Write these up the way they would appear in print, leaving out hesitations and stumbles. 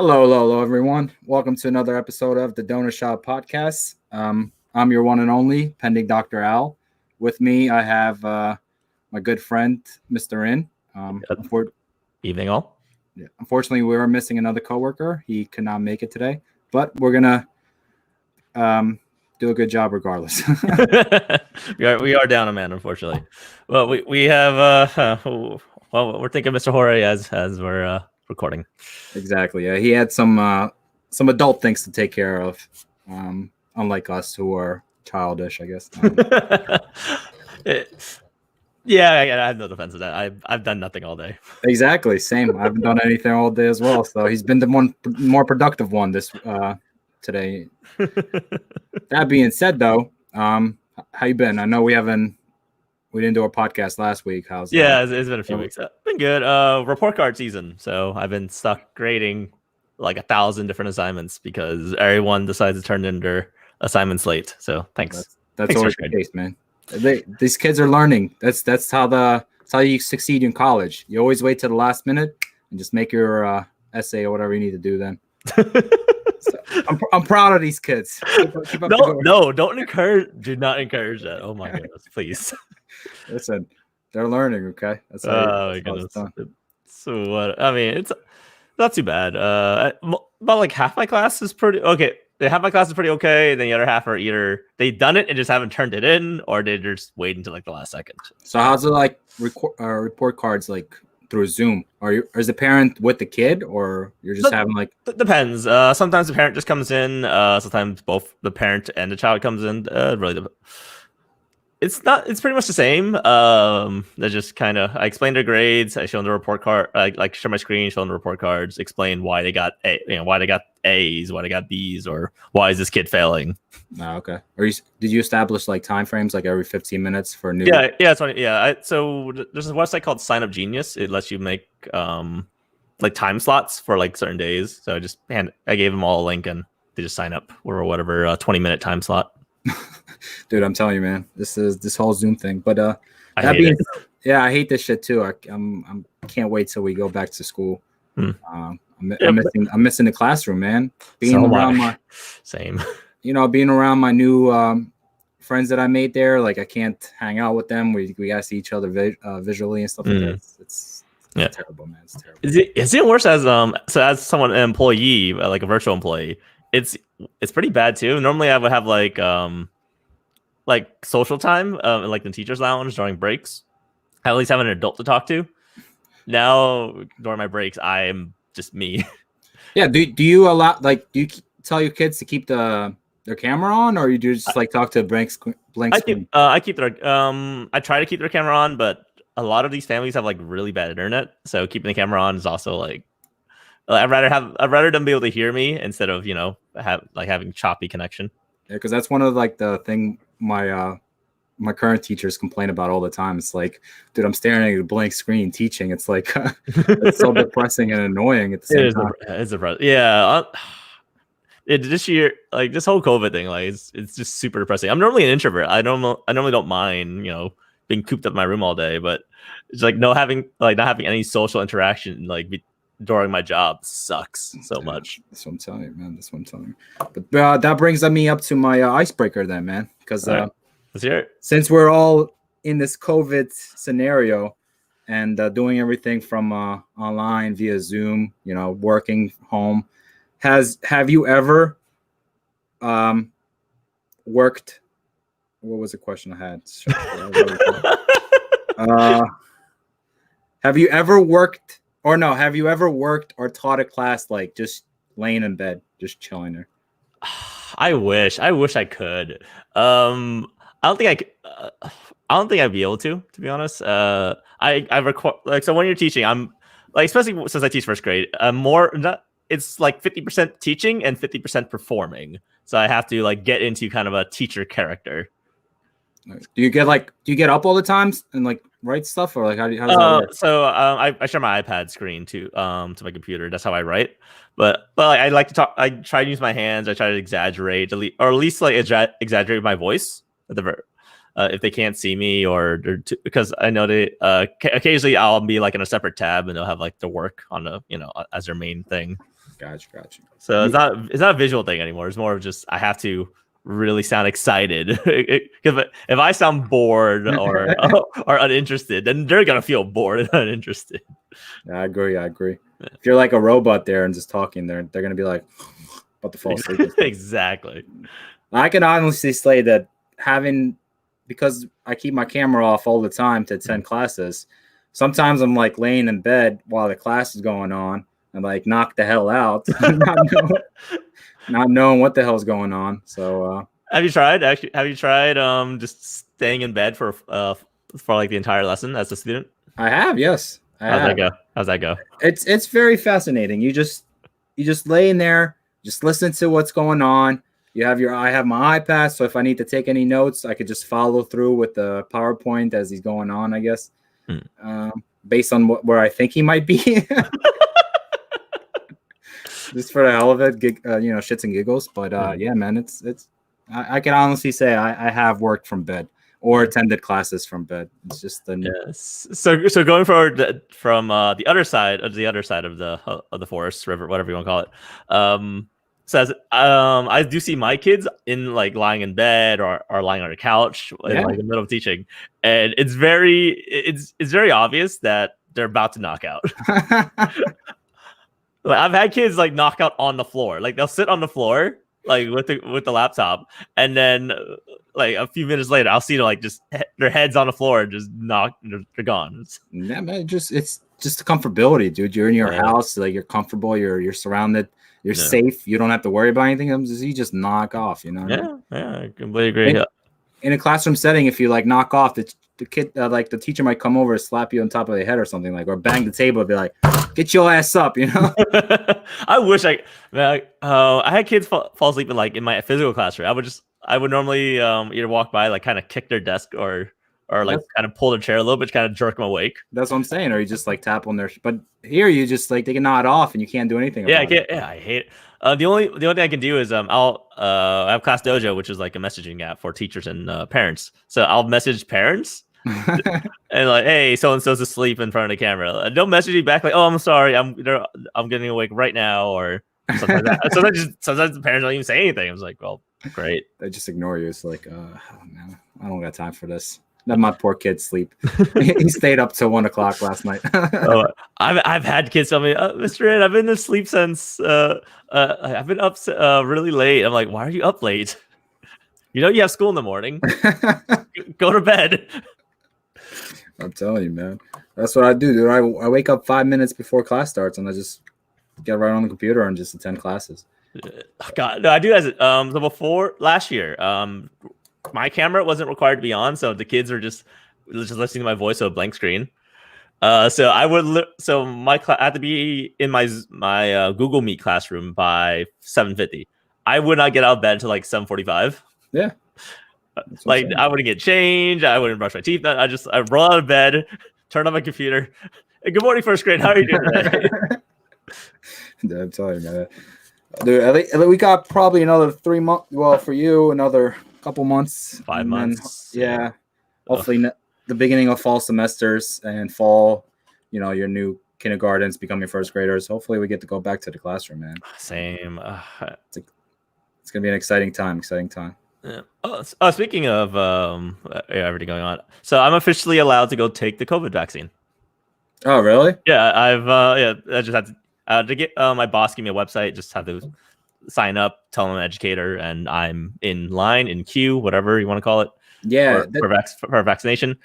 Hello, everyone. Welcome to another episode of the Donut Shop Podcast. I'm your one and only, pending Dr. Al. With me, I have my good friend, Mr. In. Evening, all. Yeah, unfortunately, we are missing another coworker. He could not make it today, but we're gonna do a good job regardless. we are down a man, unfortunately. Well, we have we're thinking Mr. Jorge as we're recording. Exactly. Yeah, he had some adult things to take care of, unlike us who are childish, I guess. Yeah, I have no defense of that. I've done nothing all day. Exactly, same. I haven't done anything all day as well. So he's been the one more productive one this today. That being said, though, how you been? I know we didn't do a podcast last week. How's yeah, it's been a few weeks. Been good. Report card season. So I've been stuck grading like 1,000 different assignments because everyone decides to turn in their assignments late. So thanks. That's always the case, man. These kids are learning. That's how you succeed in college. You always wait till the last minute and just make your essay or whatever you need to do then. So, I'm proud of these kids. Keep up no, do not encourage that. Oh my goodness, please. Listen, they're learning, okay? That's my goodness. So what? I mean, it's not too bad. About like half my class is pretty okay. Half my class is pretty okay, and then the other half are either they done it and just haven't turned it in, or they just wait until like the last second. So how's it like report cards like through Zoom? Is the parent with the kid, or you're just having like? Depends. Sometimes the parent just comes in. Sometimes both the parent and the child comes in. Really, it's pretty much the same. They're just kind of I explain their grades. I show them the report card. I like share my screen, show them the report cards, explain why they got why they got A's, why they got B's, or why is this kid failing. Oh, okay. Did you establish like time frames, like every 15 minutes for new? Yeah, it's funny. Yeah, so there's a website called Sign Up Genius. It lets you make like time slots for like certain days. So I gave them all a link and they just sign up or whatever 20-minute time slot. Dude, I'm telling you, man, this whole Zoom thing. But I hate this shit too. I can't wait till we go back to school. I'm missing the classroom, man. Being around my new friends that I made there. Like I can't hang out with them. We gotta see each other visually and stuff like that. It's terrible, man. It's terrible. Is it worse as someone, an employee, like a virtual employee? It's pretty bad too. Normally I would have like social time in like the teacher's lounge during breaks. I at least have an adult to talk to. Now during my breaks, I am just me. Yeah. Do you tell your kids to keep their camera on, or you just like talk to a blank screen? I try to keep their camera on, but a lot of these families have like really bad internet, so keeping the camera on is also like I'd rather them be able to hear me instead of having choppy connection. Yeah, because that's one of like the thing my current teachers complain about all the time. It's like, dude, I'm staring at a blank screen teaching. It's like it's so depressing and annoying at the same time. It's depressing. Yeah. This year, like this whole COVID thing, like it's just super depressing. I'm normally an introvert. I normally don't mind, being cooped up in my room all day, but it's like not having any social interaction during my job sucks so much. That's what I'm telling you, man. But that brings me up to my icebreaker then, man. Because let's hear it. Since we're all in this COVID scenario and doing everything from online via Zoom, working home, have you ever worked? What was the question I had? Have you ever worked? Or no, have you ever worked or taught a class like just laying in bed, just chilling there? I wish I could. I don't think I'd be able to be honest. I record so when you're teaching, I'm like, especially since I teach first grade, it's like 50% teaching and 50% performing. So I have to like get into kind of a teacher character. Do you get up all the times and like write stuff, or like how does that work? So I share my iPad screen to my computer. That's how I write. But like, I like to talk. I try to use my hands. I try to exaggerate, or at least like exaggerate my voice. if they can't see me because I know they occasionally I'll be like in a separate tab and they'll have like the work on the as their main thing. Gotcha. So it's not a visual thing anymore. It's more of just I have to really sound excited. Because if I sound bored or uninterested, then they're gonna feel bored and uninterested. I agree. If you're like a robot there and just talking, they're gonna be like about to fall asleep. Exactly. I can honestly say that because I keep my camera off all the time to attend classes, sometimes I'm like laying in bed while the class is going on and like knock the hell out, not knowing what the hell's going on. So have you tried just staying in bed for like the entire lesson as a student? I have, yes. How's that go? It's very fascinating. You just lay in there, just listen to what's going on. I have my iPad, so if I need to take any notes, I could just follow through with the PowerPoint as he's going on, I guess, based on where I think he might be. Just for the hell of it, shits and giggles. But yeah, man, I can honestly say I have worked from bed or attended classes from bed. It's just So going forward from the other side of the forest, river, whatever you want to call it, says I do see my kids in like lying in bed or lying on a couch in like the middle of teaching, and it's very obvious that they're about to knock out. Like, I've had kids like knock out on the floor. Like they'll sit on the floor like with the laptop, and then like a few minutes later, I'll see them like just their heads on the floor, and just they're gone. Yeah, man, it's just the comfortability, dude. You're in your house, like you're comfortable, you're surrounded, you're safe. You don't have to worry about anything. You just knock off, you know. Yeah, I completely agree. In a classroom setting, if you like knock off, the kid, like the teacher might come over and slap you on top of the head or something, like, or bang the table and be like, "Get your ass up," you know. I wish I had kids fall asleep in my physical classroom. I would normally either walk by, like kind of kick their desk or like kind of pull their chair a little bit, kind of jerk them awake. That's what I'm saying. Or you just like tap on their. But here you just like they can nod off and you can't do anything. About it. Yeah, I hate it. The only thing I can do is I have Class Dojo, which is like a messaging app for teachers and parents. So I'll message parents and like, hey, so and so's asleep in front of the camera. Don't message me back like, oh, I'm sorry, I'm getting awake right now, or sometimes the parents don't even say anything. I was like, well, great. They just ignore you. It's like, oh man, I don't got time for this. Let my poor kid sleep. He stayed up till 1 o'clock last night. I've had kids tell me, Mr. Ed, I've been asleep since I've been up really late. I'm like, why are you up late? You know you have school in the morning. Go to bed. I'm telling you, man. That's what I do, dude. I wake up 5 minutes before class starts and I just get right on the computer and just attend classes. God, no, I do as so before last year. My camera wasn't required to be on, so the kids are just listening to my voice, so a blank screen. So I would I had to be in my Google Meet classroom by 7:50. I would not get out of bed until like 7:45. Yeah, like I wouldn't get changed. I wouldn't brush my teeth. I roll out of bed, turn on my computer. Hey, good morning, first grade. How are you doing today? Dude, I'm telling you, man. Dude, we got probably another 3 months. Well, for you, another couple months, 5 months. Yeah, hopefully the beginning of fall semesters and fall, your new kindergartens becoming first graders. Hopefully we get to go back to the classroom, man. Same. It's gonna be an exciting time. Yeah. Oh, speaking of everything going on, so I'm officially allowed to go take the COVID vaccine. Oh, really? Yeah, I just had to get my boss gave me a website. Just have to sign up, tell them I'm an educator, and I'm in line, in queue, whatever you want to call it. Yeah, for vaccination.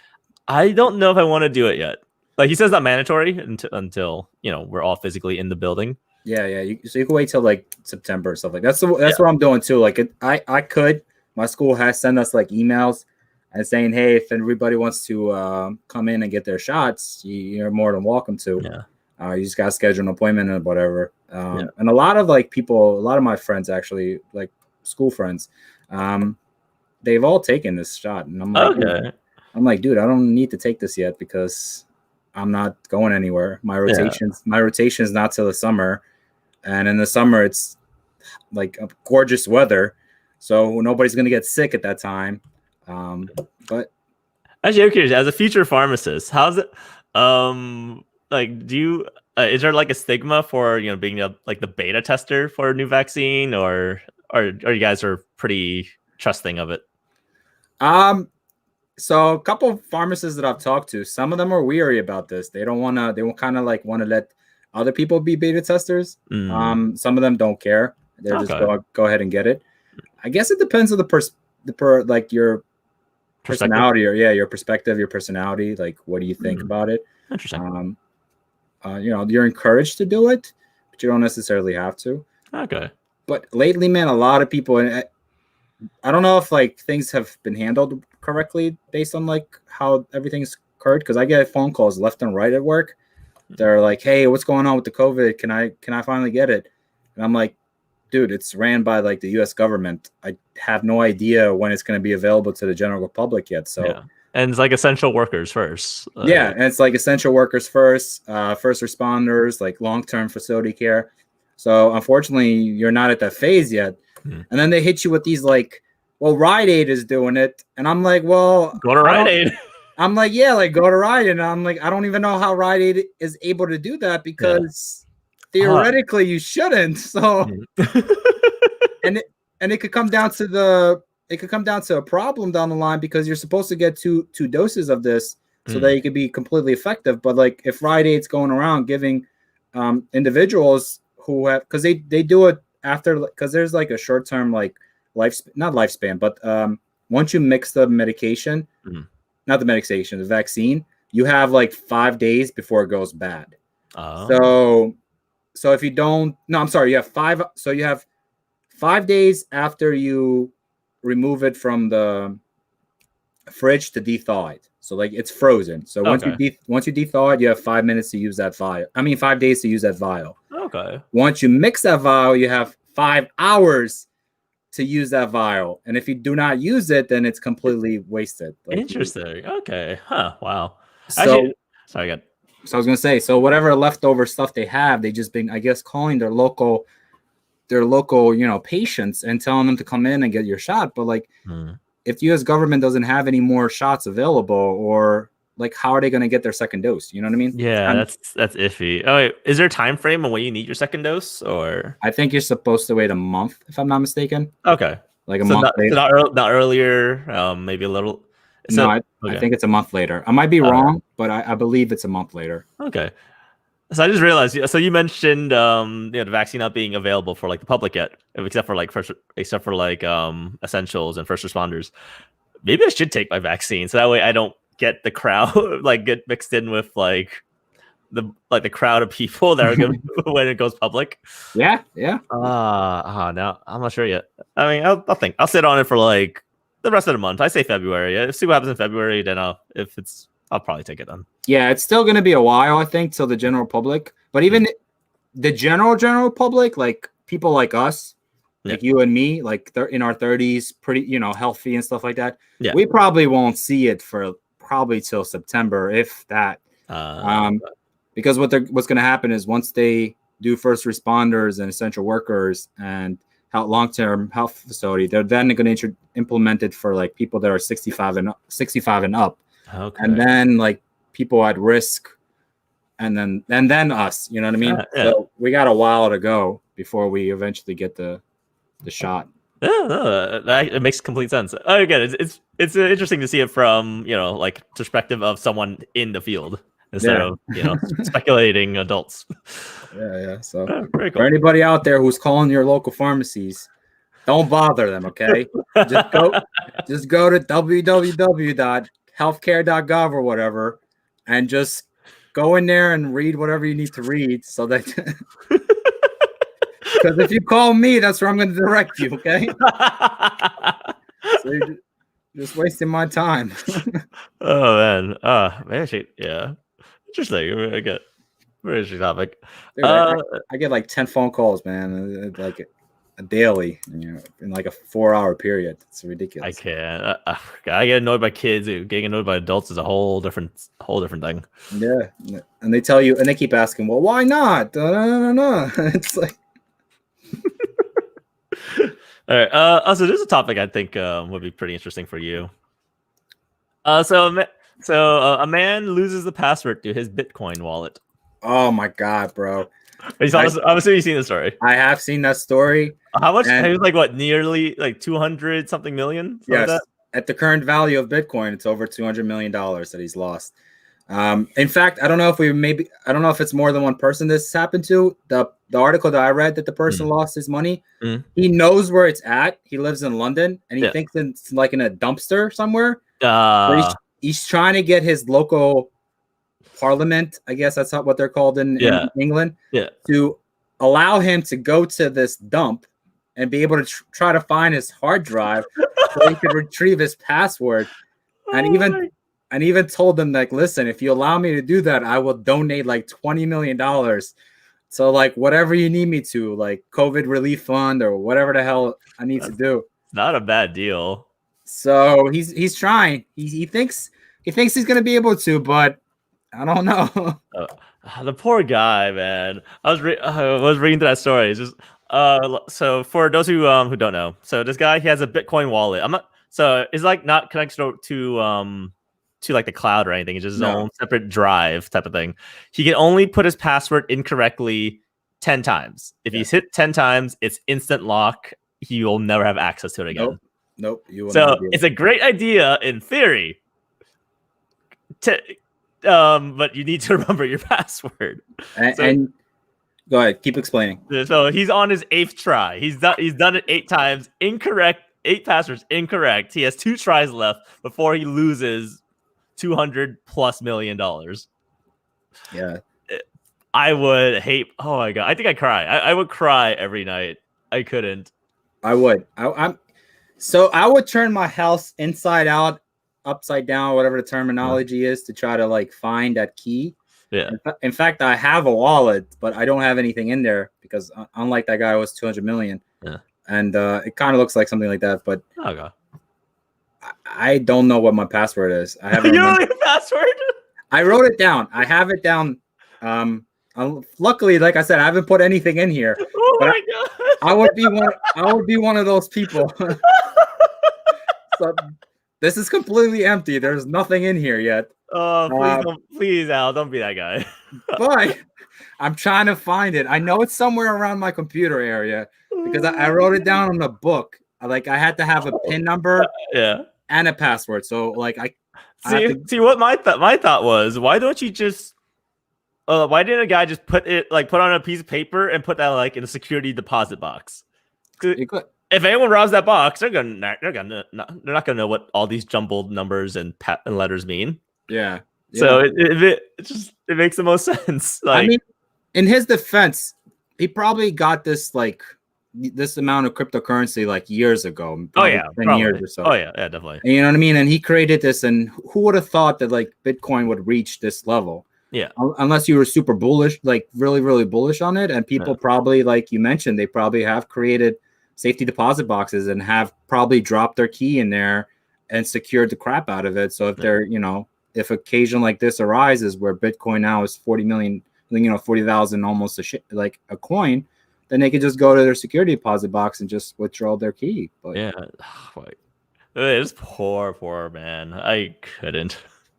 I don't know if I want to do it yet. Like he says, not mandatory until we're all physically in the building. Yeah. So you can wait till like September or stuff like that. That's what I'm doing too. Like I could. My school has sent us like emails and saying, hey, if everybody wants to come in and get their shots, you're more than welcome to. Yeah. You just got to schedule an appointment or whatever. And a lot of a lot of my friends actually, like school friends, they've all taken this shot. And I'm like, dude, I don't need to take this yet because I'm not going anywhere. My rotation is not till the summer. And in the summer, it's like gorgeous weather. So nobody's going to get sick at that time. But Actually, I'm curious. As a future pharmacist, how's it? Like, do you is there like a stigma for being like the beta tester for a new vaccine, or you guys are pretty trusting of it? um, so a couple of pharmacists that I've talked to, some of them are weary about this. They don't want to. They will kind of like want to let other people be beta testers. Some of them don't care. They're just Okay. go ahead and get it. I guess it depends on like your Perspective. personality, or your perspective, your personality. Like, what do you think about it? Interesting. You're encouraged to do it, but you don't necessarily have to. Okay. But lately, man, a lot of people, and I don't know if like things have been handled correctly based on like how everything's occurred. Because I get phone calls left and right at work. They're like, "Hey, what's going on with the COVID? Can I finally get it?" And I'm like, "Dude, it's ran by like the U.S. government. I have no idea when it's going to be available to the general public yet." So. Yeah. And it's like essential workers first. Yeah, and it's like essential workers first, first responders, like long-term facility care. So unfortunately, you're not at that phase yet. And then they hit you with these like, well, Rite Aid is doing it, and I'm like, well, Go to Rite Aid. I'm like, yeah, like go to Rite Aid, and I'm like, I don't even know how Rite Aid is able to do that because theoretically you shouldn't. So, and it could come down to a problem down the line because you're supposed to get two doses of this so that you could be completely effective. But like if Rite Aid's going around giving individuals who have, because they do it after, because there's like a short-term like not lifespan, but once you mix the medication, not the medication, the vaccine, you have like 5 days before it goes bad. So if you don't, no, I'm sorry, you have 5 days after you remove it from the fridge to thaw it. So like it's frozen. So once you thaw it, you have 5 minutes to use that vial. 5 days to use that vial. Okay. Once you mix that vial, you have 5 hours to use that vial. And if you do not use it, then it's completely wasted. Like, interesting. Okay. Huh. Wow. So actually, sorry, again. So I was gonna say, so whatever leftover stuff they have, they just been, I guess, calling their local, patients and telling them to come in and get your shot. But like, if the U.S. government doesn't have any more shots available, or like, how are they going to get their second dose? You know what I mean? Yeah, that's iffy. Oh, wait, is there a time frame on when you need your second dose, or? I think you're supposed to wait a month, if I'm not mistaken. Okay, like a month later. Not earlier. Maybe a little. No, I think it's a month later. I might be wrong, but I believe it's a month later. Okay. So I just realized. So you mentioned the vaccine not being available for like the public yet, except for like essentials and first responders. Maybe I should take my vaccine so that way I don't get the crowd get mixed in with the crowd of people that are going when it goes public. Yeah. Now I'm not sure yet. I mean, I'll think. I'll sit on it for like the rest of the month. I say February. Yeah, see what happens in February. Then I'll probably take it then. Yeah, it's still going to be a while, I think, till the general public. But even the general public, like people like us, like you and me, like in our 30s, pretty, healthy and stuff like that. Yeah. We probably won't see it for probably till September, if that. Because what's going to happen is once they do first responders and essential workers and long-term health facility, they're then going to implement it for like people that are 65 and up. Okay. And then like people at risk, and then us, you know what I mean? Yeah. So we got a while to go before we eventually get the shot. Yeah, it makes complete sense. Again, it's interesting to see it from like perspective of someone in the field instead of speculating adults. Yeah. So cool. For anybody out there who's calling your local pharmacies, don't bother them. Okay, just go to www.healthcare.gov or whatever, and just go in there and read whatever you need to read, so that. Because if you call me, that's where I'm going to direct you, okay? So you're just wasting my time. Oh, man. Actually, yeah. Interesting. I get very interesting topic. Dude, I get like 10 phone calls, man, like daily, in like a 4-hour period. It's ridiculous. I can't. I get annoyed by kids. Getting annoyed by adults is a whole different thing. Yeah. And they tell you, and they keep asking, well, why not? No. It's like, all right. Also, there's a topic I think would be pretty interesting for you. A man loses the password to his Bitcoin wallet. Oh my god, bro! I'm assuming you've seen the story. I have seen that story. How much? And It was like what, nearly like 200 something million. yes, Like at the current value of Bitcoin, it's over $200 million that he's lost. In fact, I don't know if it's more than one person this happened to. The article that I read that the person lost his money. He knows where it's at. He lives in London, and he thinks it's like in a dumpster somewhere. He's trying to get his local parliament, I guess that's what they're called in England, to allow him to go to this dump and be able to try to find his hard drive so he could retrieve his password. And even told them, like, listen, if you allow me to do that, I will donate like $20 million. So like whatever you need me to, like COVID relief fund or whatever the hell I need to do. Not a bad deal. So he's trying. He thinks he's gonna be able to, but I don't know. The poor guy, man. I was reading through that story. It's just so for those who don't know, so this guy, he has a Bitcoin wallet. It's like not connected to like the cloud or anything. It's just his own separate drive type of thing. He can only put his password incorrectly 10 times. If he's hit 10 times, it's instant lock. He will never have access to it again. Nope. You will so it's a great idea in theory. But you need to remember your password. And go ahead, keep explaining. So he's on his 8th try. He's done it 8 times. Incorrect. 8 passwords incorrect. He has 2 tries left before he loses $200+ million. Yeah. I would hate. Oh my god! I think I'd cry. I would cry every night. I couldn't. I would. I would turn my house inside out, upside down, whatever the terminology is, to try to like find that key. Yeah. In fact, I have a wallet, but I don't have anything in there because unlike that guy, it was 200 million. Yeah. And it kind of looks like something like that, but okay. I don't know what my password is. I haven't. You don't have a password? I wrote it down. I have it down. Luckily, like I said, I haven't put anything in here. Oh my god! I would be one of those people. So this is completely empty. There's nothing in here yet. Oh, please, Al, don't be that guy. But I'm trying to find it. I know it's somewhere around my computer area because I wrote it down on the book. Like I had to have a PIN number, and a password. So like I see what my thought was. Why don't you just? Why didn't a guy just put on a piece of paper and put that like in a security deposit box? If anyone robs that box, they're not gonna know what all these jumbled numbers and letters mean. Yeah. So it makes the most sense. Like, I mean, in his defense, he probably got this amount of cryptocurrency like years ago. 10 years or so. Oh yeah, definitely. And you know what I mean? And he created this, and who would have thought that like Bitcoin would reach this level? Yeah. Unless you were super bullish, like really, really bullish on it. And people probably, like you mentioned, they probably have created safety deposit boxes and have probably dropped their key in there and secured the crap out of it. So if they're, if occasion like this arises where Bitcoin now is 40 million, 40,000 almost like a coin, then they could just go to their security deposit box and just withdraw their key. But it's poor man. I couldn't.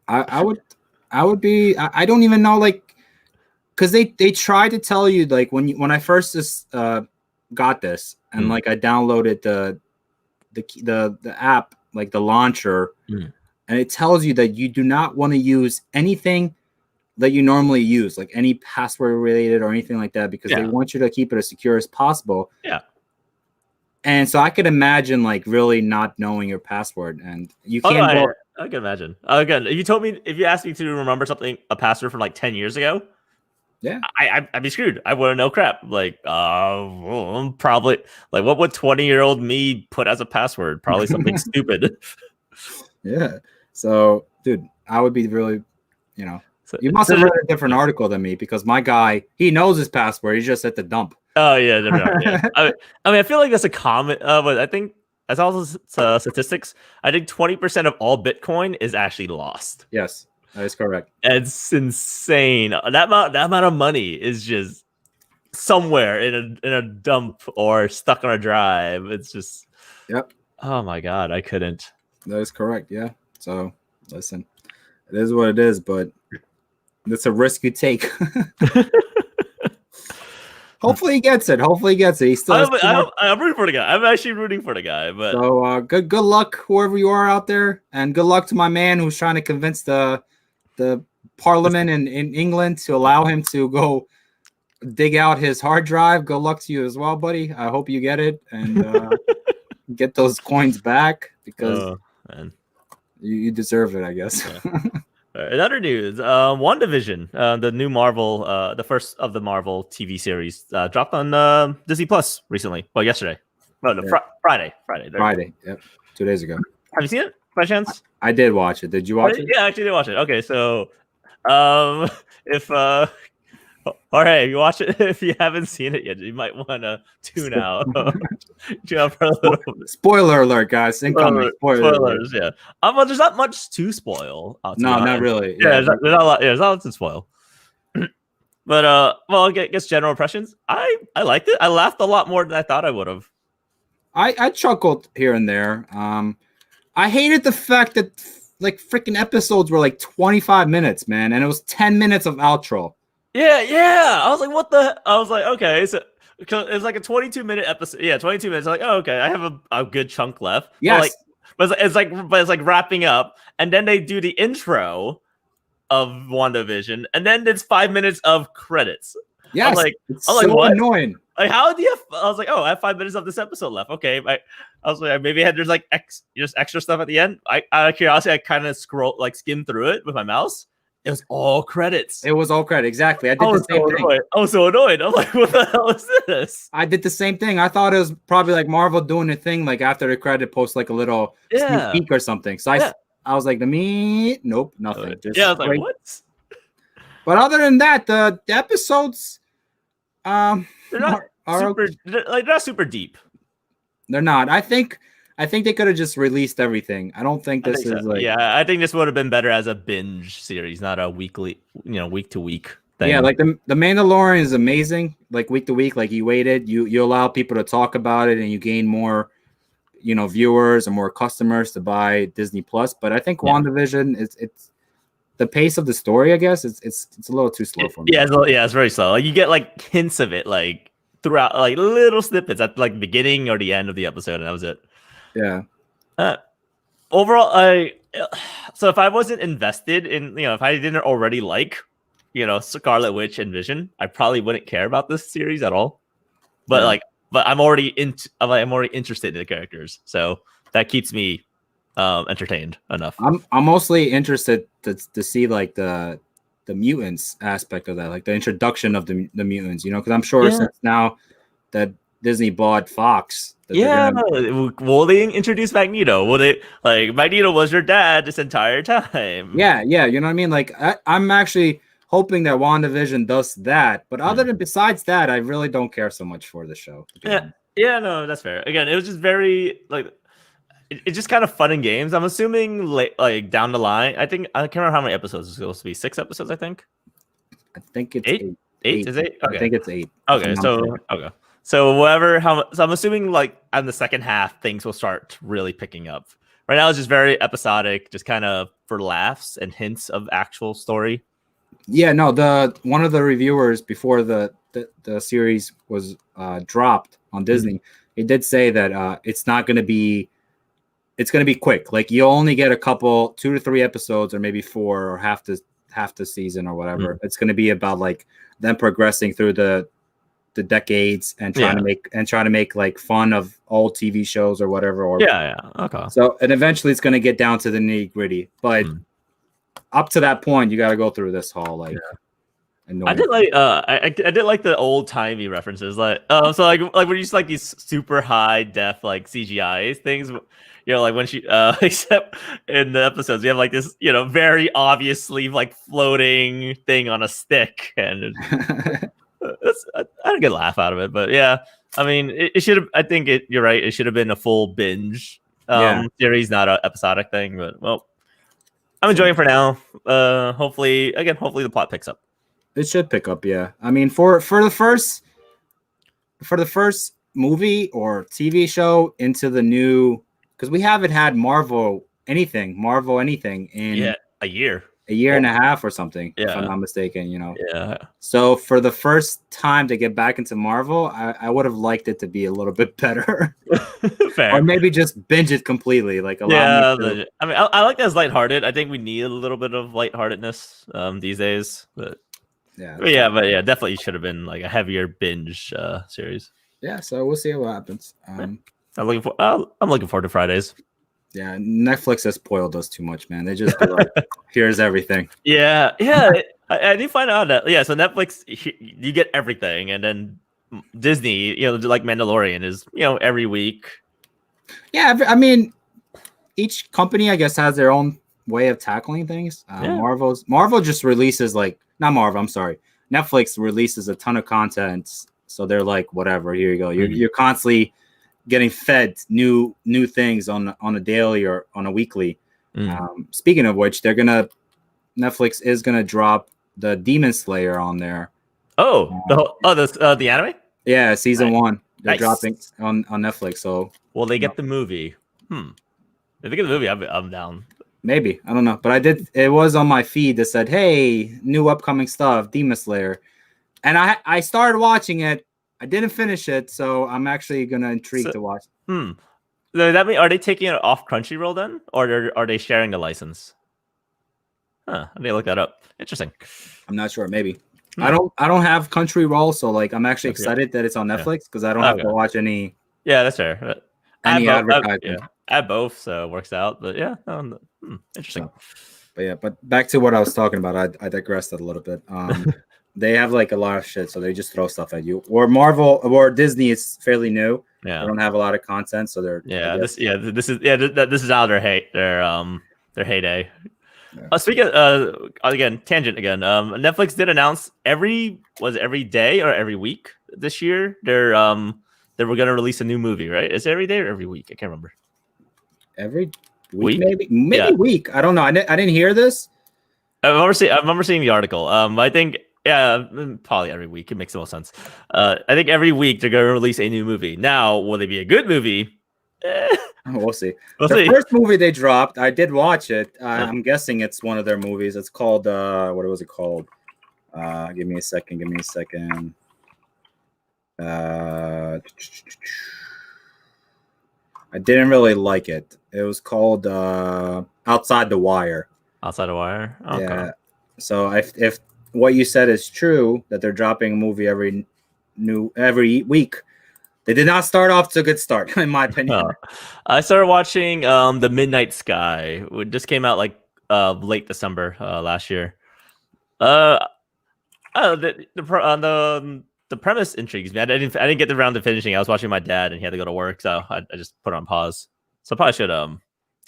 I would be. I don't even know, like, because they try to tell you, like, when I first just got this and like I downloaded the app, like the launcher, and it tells you that you do not want to use anything that you normally use, like any password related or anything like that, because they want you to keep it as secure as possible. Yeah. And so I could imagine like really not knowing your password, and you can't. I can imagine. Again, if you asked me to remember a password from like 10 years ago, I'd be screwed. I wouldn't know crap. Like, probably like what would 20-year-old me put as a password? Probably something stupid. Yeah. So, dude, I would be really, you must have read a different article than me, because my guy, he knows his password. He's just at the dump. Oh yeah, yeah. I mean, I feel like that's a common. But I think as also statistics, I think 20% of all Bitcoin is actually lost. Yes, that is correct. It's insane. That amount of money is just somewhere in a dump or stuck on a drive. It's just. Yep. Oh my god, I couldn't. That is correct. Yeah. So Listen, it is what it is, but it's a risk you take. Hopefully he gets it. He still has I'm rooting for the guy. I'm actually rooting for the guy. But so good luck, whoever you are out there, and good luck to my man who's trying to convince the Parliament in England to allow him to go dig out his hard drive. Good luck to you as well, buddy. I hope you get it and get those coins back because you deserve it, I guess. Yeah. In other news, WandaVision, the new Marvel, the first of the Marvel TV series, dropped on Disney Plus recently. Well, yesterday. No, Friday. Friday. Yep, 2 days ago. Have you seen it by chance? I did watch it. Did you watch it? Yeah, I actually did watch it. Okay, so if Jorge, if you watch it, if you haven't seen it yet, you might want to tune out. Tune out for a little bit. Spoiler alert, guys! Incoming spoilers. Yeah. Well, there's not much to spoil. No, not really. Yeah, there's not a lot. Yeah, there's not a lot to spoil. But well, I guess general impressions. I liked it. I laughed a lot more than I thought I would have. I chuckled here and there. I hated the fact that like freaking episodes were like 25 minutes, man, and it was 10 minutes of outro. Yeah. I was like, what the? I was like, okay, so it's like a 22-minute episode. Yeah, 22 minutes. Like, oh, okay, I have a good chunk left. Yes. But it's like wrapping up, and then they do the intro of WandaVision, and then it's 5 minutes of credits. Yes, I was like, what? Annoying. Like, how do you? I was like, oh, I have 5 minutes of this episode left. Okay, I was like, maybe there's like just extra stuff at the end. Out of curiosity, I kind of skimmed through it with my mouse. It was all credits. Exactly. I did the same thing. I was so annoyed. I'm like, what the hell is this? I did the same thing. I thought it was probably like Marvel doing a thing, like after the credit post, like a little sneak peek or something. So I was like, nope, nothing. Just I was like, what? But other than that, the episodes, they're not super deep. They're not. I think they could have just released everything. I don't think this is like. Yeah, I think this would have been better as a binge series, not a weekly, week to week thing. Yeah, like the Mandalorian is amazing. Like week to week, like you waited, you allow people to talk about it, and you gain more, viewers and more customers to buy Disney Plus. But I think WandaVision it's the pace of the story. I guess it's a little too slow for me. Yeah, it's very slow. Like you get like hints of it, like throughout, like little snippets at like the beginning or the end of the episode, and that was it. Yeah. Overall, so if I wasn't invested in, if I didn't already like, Scarlet Witch and Vision, I probably wouldn't care about this series at all. But but I'm already interested in the characters, so that keeps me entertained enough. I'm mostly interested to see like the mutants aspect of that, like the introduction of the mutants, because I'm sure since now that Disney bought Fox. Will they introduce Magneto? Will they Magneto was your dad this entire time? Yeah, you know what I mean? Like I'm actually hoping that WandaVision does that, but other than besides that, I really don't care so much for the show. Yeah, no, that's fair. Again, it was just very it's just kind of fun and games. I'm assuming like down the line, I can't remember how many episodes it's supposed to be. 6 episodes, I think. I think it's 8. 8 is 8? Okay. I think it's 8. Okay, so I'm assuming like on the second half things will start really picking up. Right now it's just very episodic, just kind of for laughs and hints of actual story. Yeah, no, one of the reviewers before the series was dropped on Disney, he did say that it's going to be quick. Like you'll only get a couple 2 to 3 episodes or maybe 4 or half the season or whatever. It's going to be about like them progressing through the decades and trying to make like fun of old TV shows or whatever. Okay. So and eventually it's going to get down to the nitty gritty, but up to that point you got to go through this whole like. I did like I did like the old timey references, like so like when you use like these super high def like CGI things, like when she except in the episodes we have like this very obviously like floating thing on a stick, and I had a good laugh out of it. But yeah, I mean it should have. I think you're right. It should have been a full binge series, not an episodic thing. But well, I'm enjoying it for now. Hopefully the plot picks up. It should pick up, yeah. I mean, for the first movie or TV show into the new, because we haven't had Marvel anything, Marvel anything in a year. a year and a half or something, if I'm Yeah. not mistaken, you know. Yeah. So for the first time to get back into Marvel, I would have liked it to be a little bit better. Fair. Or maybe just binge it completely. Like allow me Yeah, to. I mean, I like that as lighthearted. I think we need a little bit of lightheartedness these days. But Yeah. definitely should have been like a heavier binge series. Yeah, so we'll see what happens. I'm looking forward to Fridays. Yeah, Netflix has spoiled us too much, man. They just be like, here's everything. Yeah. I did find out that so Netflix, you get everything, and then Disney, like Mandalorian is every week. Yeah, I mean, each company I guess has their own way of tackling things. Marvel just releases like not Marvel. I'm sorry, Netflix releases a ton of content, so they're like, whatever. Here you go. You're constantly getting fed new things on a daily or on a weekly. Speaking of which, Netflix is gonna drop the Demon Slayer on there. The anime. Yeah, season 1. They're Nice. dropping on Netflix. So will they get the movie? If they get the movie, I'm down. Maybe, I don't know, but it was on my feed that said, "Hey, new upcoming stuff, Demon Slayer," and I started watching it. I didn't finish it, so I'm actually gonna intrigued to watch. So that mean, are they taking it off Crunchyroll then, or are they sharing the license? Huh? I need to look that up. Interesting. I'm not sure. Maybe I don't have Crunchyroll, so like I'm actually excited that it's on Netflix because I don't have to watch any. Yeah, that's fair. Any advertisement. I have both, so it works out. But yeah, interesting. But back to what I was talking about. I digressed a little bit. They have like a lot of shit, so they just throw stuff at you. Or Marvel or Disney is fairly new. Yeah, they don't have a lot of content, so they're this is out of their heyday. Yeah. Speaking again, tangent again. Netflix did announce every day or every week this year they were going to release a new movie, right? Is it every day or every week? I can't remember. Every week? Maybe week. I don't know. I didn't hear this. I remember seeing the article. I think probably every week. It makes the most sense. I think every week they're going to release a new movie. Now, will they be a good movie? We'll see. The first movie they dropped, I did watch it. I'm guessing it's one of their movies. It's called what was it called? Give me a second. I didn't really like it. It was called Outside the Wire. Outside the Wire? Okay. Yeah. So if what you said is true, that they're dropping a movie every week, they did not start off to a good start, in my opinion. I started watching The Midnight Sky. It just came out like late December last year. The premise intrigues me. I didn't get around to finishing. I was watching my dad, and he had to go to work, so I just put it on pause. So I probably should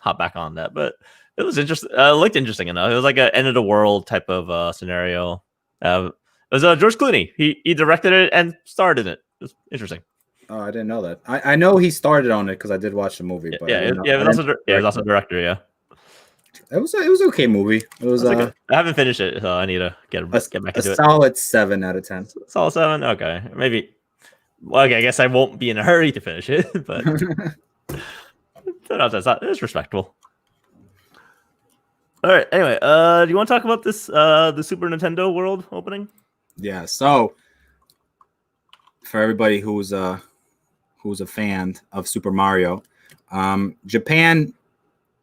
hop back on that. But it was interesting. It looked interesting enough. It was like an end of the world type of scenario. It was George Clooney. He directed it and starred in it. It was interesting. Oh, I didn't know that. I know he started on it because I did watch the movie. But he was also a director. Yeah. It was an okay movie. It was. I haven't finished it, so I need to get back into it. A solid 7 out of 10. Solid 7. Okay, maybe. Well, okay, I guess I won't be in a hurry to finish it, but it's respectable. All right. Anyway, do you want to talk about this the Super Nintendo World opening? Yeah. So, for everybody who's a fan of Super Mario, Japan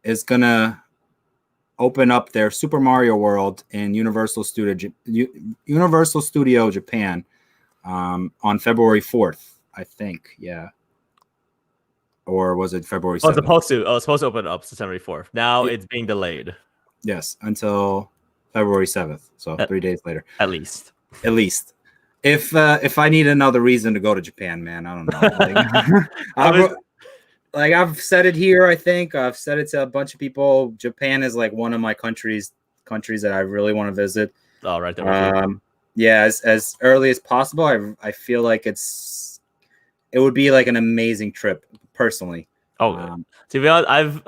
is gonna open up their Super Mario World in Universal Studio Japan on February 4th, I think. Yeah. Or was it February 7th? It's supposed to open up September 4th. Now it's being delayed. Yes, until February 7th. So 3 days later. At least. If I need another reason to go to Japan, man, I don't know. I've said it here. I think I've said it to a bunch of people. Japan is like one of my countries that I really want to visit. Oh, right there. Yeah, as early as possible. I feel like it would be like an amazing trip, personally. To be honest,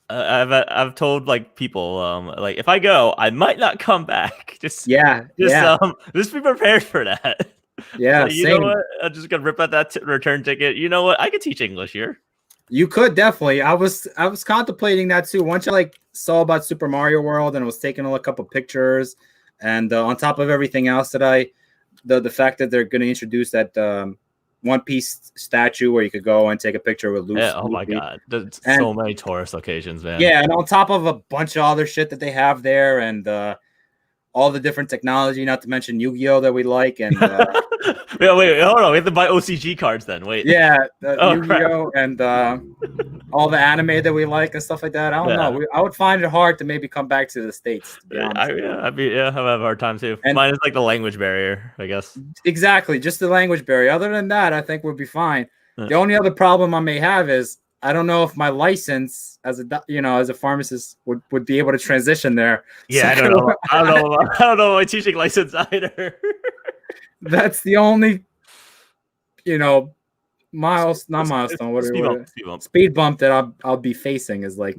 I've told like people like if I go, I might not come back. Just be prepared for that. Yeah, you know what? I'm just gonna rip out that return ticket. You know what? I could teach English here. You could definitely. I was contemplating that too. Once I like saw about Super Mario World and was taking a couple pictures, and on top of everything else that the fact that they're going to introduce that One Piece statue where you could go and take a picture with Luffy. Yeah. Oh my god, there's And so many tourist locations, man. yeah, and on top of a bunch of other shit that they have there, and all the different technology, not to mention Yu-Gi-Oh that we like, and wait, hold on. We have to buy OCG cards then. Wait. yeah, Oh, Yu-Gi-Oh and all the anime that we like and stuff like that. I don't know. I would find it hard to maybe come back to the States. To be honest, I have a hard time too. And mine is like the language barrier, I guess. Exactly, just the language barrier. Other than that, I think we'll be fine. Yeah. The only other problem I may have is I don't know if my license as a pharmacist would be able to transition there. Yeah, I don't know. I don't know my teaching license either. That's the only, not milestone. Speed bump that I'll be facing is like,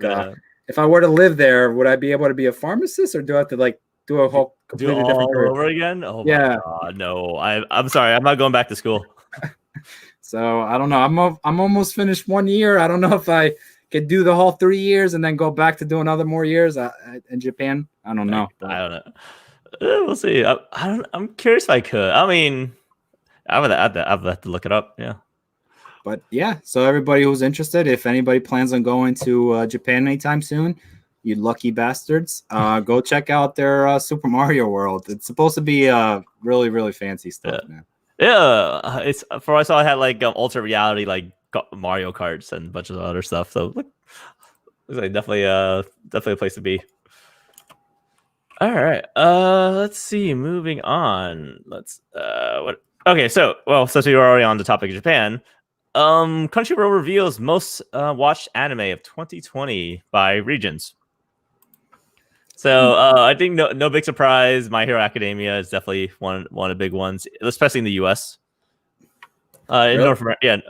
if I were to live there, would I be able to be a pharmacist, or do I have to like do a whole completely different career over again? Oh my god, no! I'm sorry, I'm not going back to school. So I don't know. I'm almost finished 1 year. I don't know if I could do the whole 3 years and then go back to do another more years in Japan. I don't know. I don't know. We'll see. I'm curious if I could. I mean, I would have to look it up. Yeah. But yeah, so everybody who's interested, if anybody plans on going to Japan anytime soon, you lucky bastards, go check out their Super Mario World. It's supposed to be really, really fancy stuff, man. Yeah, it's for us. I had like ultra reality, like Mario Karts and a bunch of other stuff. So looks like definitely a place to be. All right, let's see. Moving on. Okay, so since we were already on the topic of Japan, Crunchyroll reveals most watched anime of 2020 by regions. So I think no big surprise. My Hero Academia is definitely one of the big ones, especially in the U.S. In North America,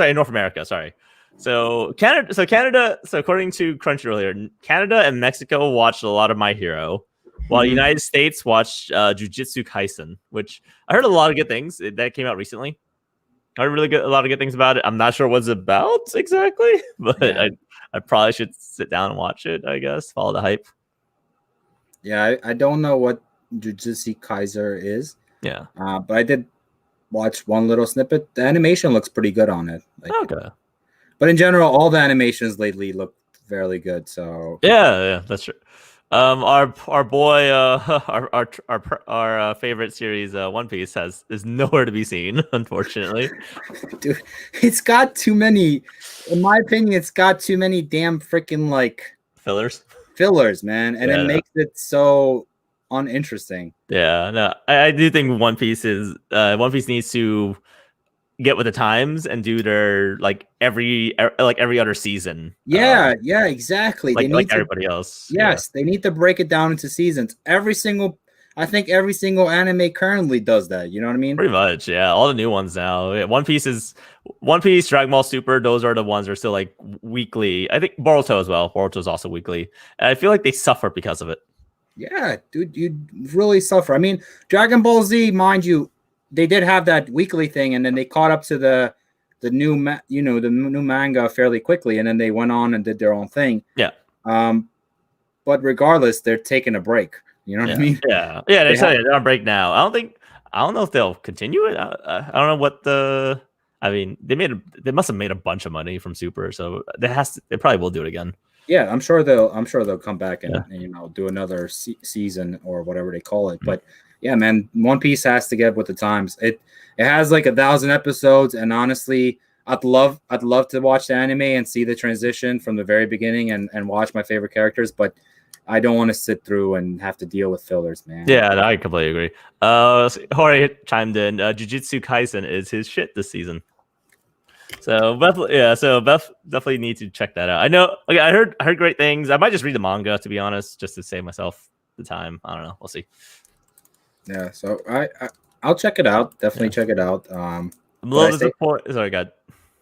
in North America. Sorry. So Canada. So according to Crunchyroll here, Canada and Mexico watched a lot of My Hero, while the United States watched Jujutsu Kaisen, which I heard a lot of good things. That came out recently. I heard a lot of good things about it. I'm not sure what it's about exactly, but I probably should sit down and watch it. I guess follow the hype. Yeah, I don't know what Jujutsu Kaisen is. Yeah. But I did watch one little snippet. The animation looks pretty good on it. Okay. But in general, all the animations lately look fairly good. So yeah, that's true. Our boy, our favorite series, One Piece, is nowhere to be seen, unfortunately. Dude, it's got too many. In my opinion, it's got too many damn freaking like fillers, man, and it makes it so uninteresting. Yeah, no, I do think One Piece needs to get with the times and do their every other season. Yeah, exactly. Like everybody else. Yes, they need to break it down into seasons. I think every single anime currently does that. You know what I mean? Pretty much, yeah. All the new ones now. One Piece, Dragon Ball Super. Those are the ones that are still like weekly. I think Boruto as well. Boruto is also weekly. And I feel like they suffer because of it. Yeah, dude, you really suffer. I mean, Dragon Ball Z, mind you, they did have that weekly thing, and then they caught up to the new manga fairly quickly, and then they went on and did their own thing. Yeah. But regardless, they're taking a break. You know what I mean? Yeah. They're on break now. I don't know if they'll continue it. I don't know what the. I mean, they must have made a bunch of money from Super, so they probably will do it again. Yeah, I'm sure they'll come back and do another season or whatever they call it. But yeah, man, One Piece has to get with the times. It has like 1,000 episodes, and honestly, I'd love to watch the anime and see the transition from the very beginning and watch my favorite characters, but I don't want to sit through and have to deal with fillers, man. Yeah, I completely agree. Jorge chimed in. Jujutsu Kaisen is his shit this season. So Beth definitely need to check that out. I know. Okay, I heard great things. I might just read the manga, to be honest, just to save myself the time. I don't know. We'll see. Yeah, so I'll check it out. Definitely check it out. I'm a little disappointed. Sorry, God.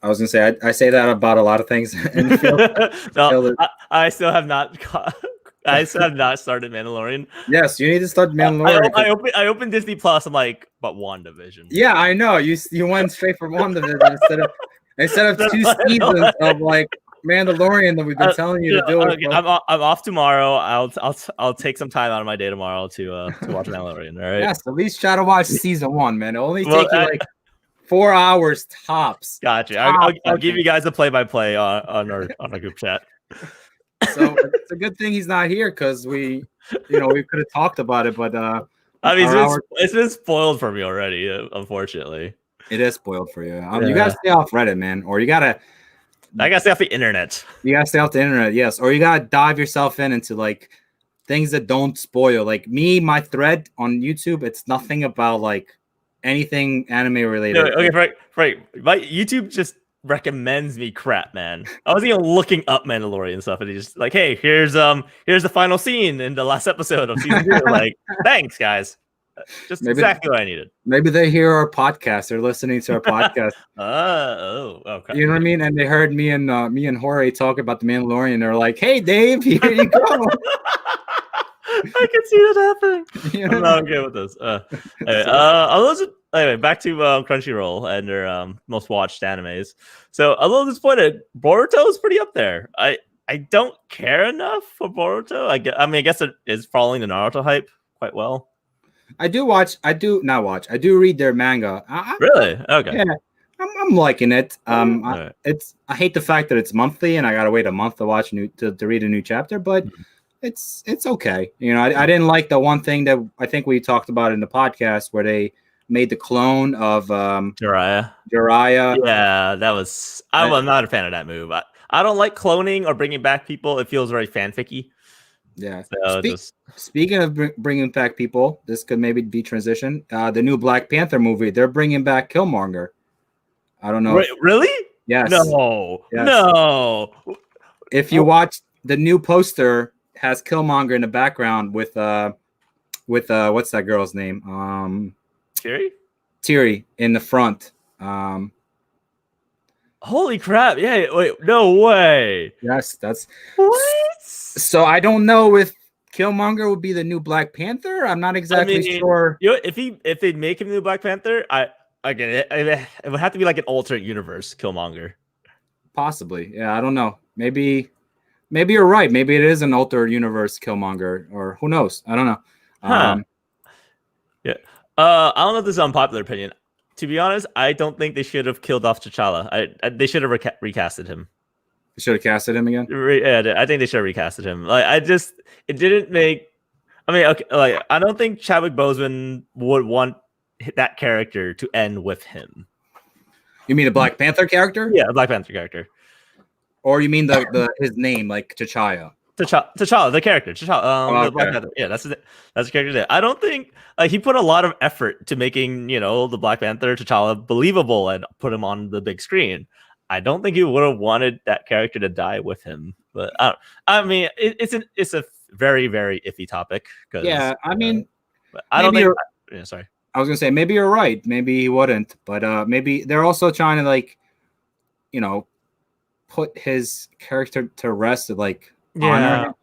I was gonna say I say that about a lot of things in the field. No, I still have not. I still have not started Mandalorian. Yes, you need to start Mandalorian. I opened Disney Plus. I'm like, but WandaVision. Yeah, I know. You went straight for WandaVision instead of. Instead of 2 seasons of like Mandalorian that we've been telling you to do it. I'm off tomorrow. I'll take some time out of my day tomorrow to watch Mandalorian. All right. Yes, at least try to watch season 1, man. It'll only Well, take you like 4 hours tops. Gotcha. I'll give you guys a play-by-play on our group chat. So it's a good thing he's not here because we could have talked about it, but I mean, it's been spoiled for me already, unfortunately. It is spoiled for you. You gotta stay off Reddit, man, or I gotta stay off the internet. You gotta stay off the internet, yes, or you gotta dive yourself into like things that don't spoil. Like my thread on YouTube, it's nothing about like anything anime related. No, okay, right. My YouTube just recommends me crap, man. I wasn't even looking up Mandalorian stuff, and he's just like, "Hey, here's the final scene in the last episode of season 2." Like, thanks, guys. Just exactly what I needed. Maybe they hear our podcast. They're listening to our podcast. Okay. You know what I mean? And they heard me and Jorge talk about the Mandalorian. They're like, "Hey, Dave, here you go." I can see that happening. I'm not okay with this. Anyway, back to Crunchyroll and their most watched animes. So a little disappointed. Boruto is pretty up there. I don't care enough for Boruto. I guess it is following the Naruto hype quite well. I do read their manga. Really? Okay. Yeah, I'm liking it. I hate the fact that it's monthly and I gotta wait a month to watch to read a new chapter, but it's okay. You know, I didn't like the one thing that I think we talked about in the podcast where they made the clone of Jiraiya. Yeah, that was. I'm not a fan of that move. I don't like cloning or bringing back people. It feels very fanficky. Yeah. So speaking of bringing back people, this could maybe be transition. The new Black Panther movie, they're bringing back Killmonger. I don't know. Really? Yes. No. Yes. No. If you watch the new poster, has Killmonger in the background with what's that girl's name? Tiri in the front. Holy crap! Yeah, wait, no way. Yes, that's what. So I don't know if Killmonger would be the new Black Panther. I'm not exactly sure. You know, if they make him the new Black Panther, it would have to be like an alternate universe Killmonger. Possibly, yeah. I don't know. Maybe you're right. Maybe it is an alternate universe Killmonger, or who knows? I don't know. Yeah. I don't know if this is an unpopular opinion. To be honest, I don't think they should have killed off T'Challa. They should have recasted him. They should have casted him again. Yeah, I think they should have recasted him. Like, it didn't make. I mean, okay, like I don't think Chadwick Boseman would want that character to end with him. You mean a Black Panther character? Yeah, a Black Panther character. Or you mean his name, like T'Challa? T'Challa, the character. T'Challa. Okay. Black Panther. Yeah, that's the character there. I don't think he put a lot of effort to making the Black Panther T'Challa believable and put him on the big screen. I don't think he would have wanted that character to die with him. But I mean, it's a very, very iffy topic. Yeah, I mean, I don't think. Yeah, sorry. I was gonna say maybe you're right. Maybe he wouldn't, but maybe they're also trying to put his character to rest, honor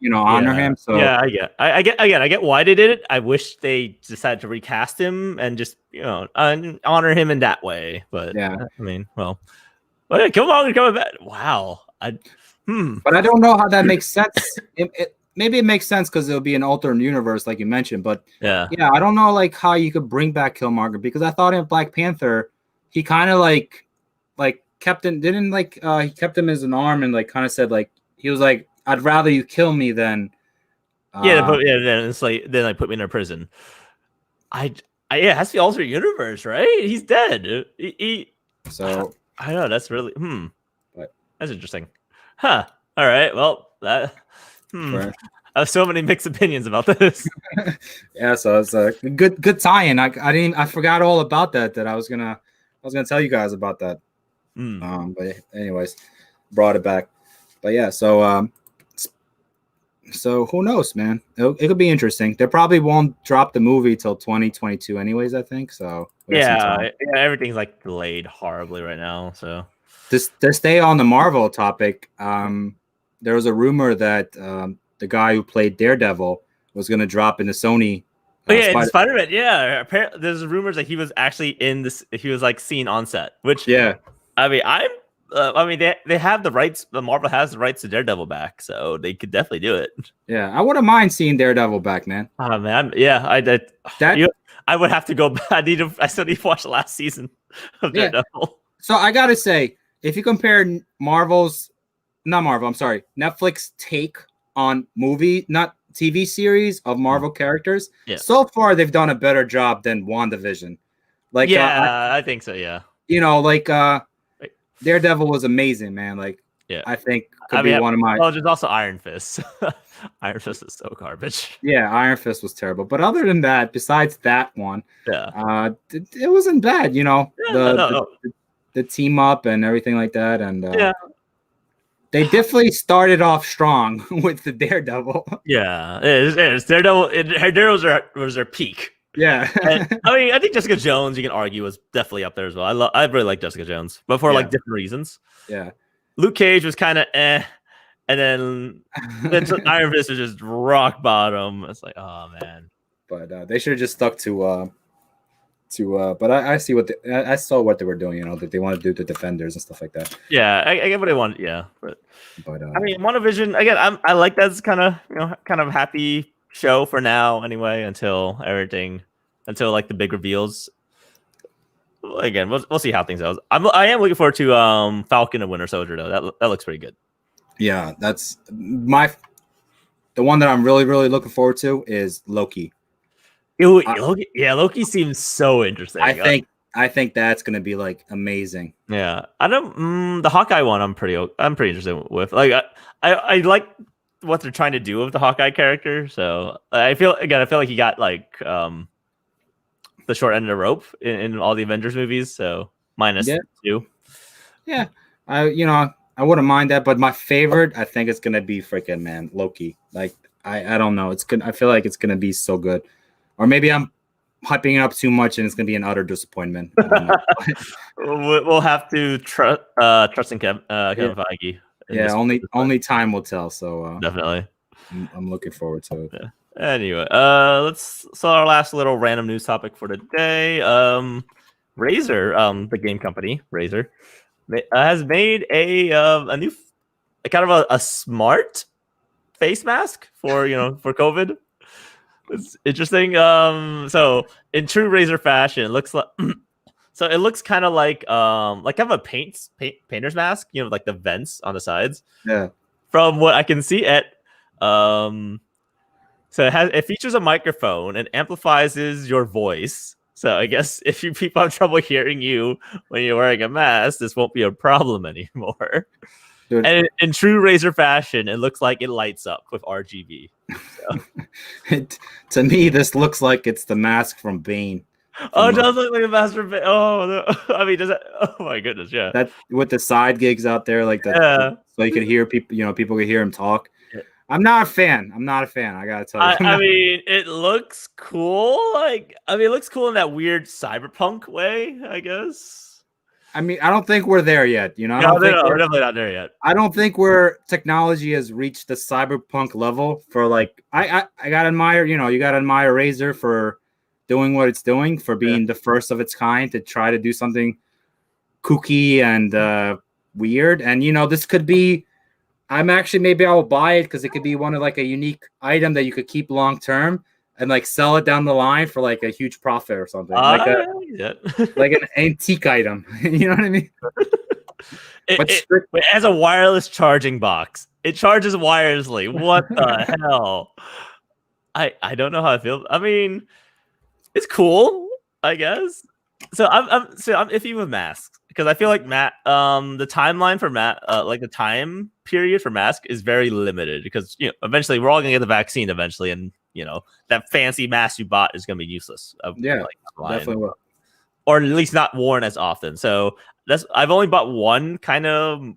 him. So yeah, I get why they did it. I wish they decided to recast him and just honor him in that way. But yeah, I mean, well, yeah, Killmonger coming back. Wow, But I don't know how that makes sense. Maybe it makes sense because it'll be an alternate universe, like you mentioned. But yeah, I don't know how you could bring back Killmonger because I thought in Black Panther he kind of like kept him, he kept him as an arm and kind of said he was like, I'd rather you kill me than then it's then put me in a prison. It has to be alternate universe, right? He's dead. So I know that's really that's interesting. Huh. All right. Well, that I have so many mixed opinions about this. Yeah, so it's a good tie-in. I forgot all about that I was gonna tell you guys about that. But anyways, brought it back. But yeah, so who knows, man? It could be interesting. They probably won't drop the movie till 2022 anyways, I think. So yeah, everything's delayed horribly right now. So to stay on the Marvel topic, there was a rumor that the guy who played Daredevil was going to drop into Sony. Spider-Man. Yeah, apparently there's rumors that he was actually in this. He was seen on set, which yeah. I mean, I mean, they have the rights. The Marvel has the rights to Daredevil back, so they could definitely do it. Yeah, I wouldn't mind seeing Daredevil back, man. Oh man, yeah, I would have to go. I still need to watch the last season of Daredevil. So I gotta say, if you compare Netflix take on not TV series of Marvel characters, so far they've done a better job than WandaVision. Like, I think so. Yeah, Daredevil was amazing, man. Like, I think could be one of my. Oh, there's also Iron Fist. Iron Fist is so garbage. Yeah, Iron Fist was terrible. But other than that, besides that one, it wasn't bad. The team up and everything like that, and they definitely started off strong with the Daredevil. Yeah, it is. Daredevil was their peak. Yeah, I think Jessica Jones, you can argue, was definitely up there as well. I really like Jessica Jones, but for like different reasons. Yeah, Luke Cage was kind of and then Iron Fist was just rock bottom. It's like, oh man. But they should have just stuck to. But I see I saw what they were doing. That they want to do the Defenders and stuff like that. Yeah, I get what they want. Yeah, but I mean, WandaVision again. I like that. It's kind of happy show for now anyway until like the big reveals. Again, we'll see how things go. I am looking forward to Falcon and Winter Soldier though. That looks pretty good. Yeah, that's the one that I'm really really looking forward to is Loki. Loki seems so interesting. I think that's gonna be like amazing. Yeah, I don't. The Hawkeye one, I'm pretty interested with. Like, I like what they're trying to do with the Hawkeye character. So I feel like he got like the short end of the rope in all the Avengers movies. So minus 2. Yeah, I wouldn't mind that, but my favorite, I think it's gonna be freaking Loki. Like I don't know, it's good. I feel like it's gonna be so good, or maybe I'm hyping it up too much and it's gonna be an utter disappointment. I don't know. We'll have to trust in Kevin Feige. Yeah, only time will tell. So definitely, I'm looking forward to it. Yeah. Anyway, so our last little random news topic for today. Razer, the game company Razer, has made a new kind of a smart face mask for for COVID. It's interesting. So in true Razer fashion, it looks like so it looks kind of like kind of a painter's mask, like the vents on the sides. Yeah. From what I can see so it features a microphone and amplifies your voice. So I guess if people have trouble hearing you when you're wearing a mask, this won't be a problem anymore. Dude. And in true Razer fashion, it looks like it lights up with RGB. So. To me, this looks like it's the mask from Bane. Oh, it does look like a mask from Bane. Oh, no. I mean, does that? Oh my goodness, yeah. That with the side gigs out there, like that, so you could hear people. People could hear him talk. Yeah. I'm not a fan. I gotta tell you. I mean, it looks cool. It looks cool in that weird cyberpunk way, I guess. I mean, I don't think we're there yet. No, we're definitely not there yet. I don't think technology has reached the cyberpunk level for like. I gotta admire. You gotta admire Razer for doing what it's doing, for being the first of its kind to try to do something kooky and weird. And this could be. Maybe I will buy it because it could be one of like a unique item that you could keep long term and like sell it down the line for like a huge profit or something. Like an antique item. You know what I mean? It has a wireless charging box. It charges wirelessly. What the hell? I don't know how I feel. I mean, it's cool, I guess. So I'm iffy with masks because I feel like the timeline for like the time period for mask is very limited because eventually we're all gonna get the vaccine eventually, and that fancy mask you bought is gonna be useless. Definitely will. Or at least not worn as often. So I've only bought one kind of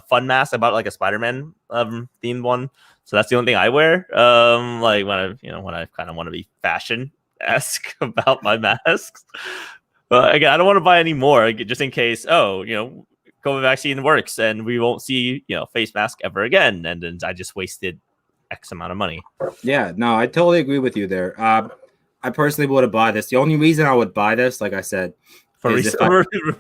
fun mask. I bought like a Spider-Man themed one, so that's the only thing I wear. Like when I kind of want to be fashion-esque about my masks. But again, I don't want to buy any more just in case. COVID vaccine works and we won't see face mask ever again, and then I just wasted X amount of money. Yeah, no, I totally agree with you there. I personally would have bought this. The only reason I would buy this, like I said, for is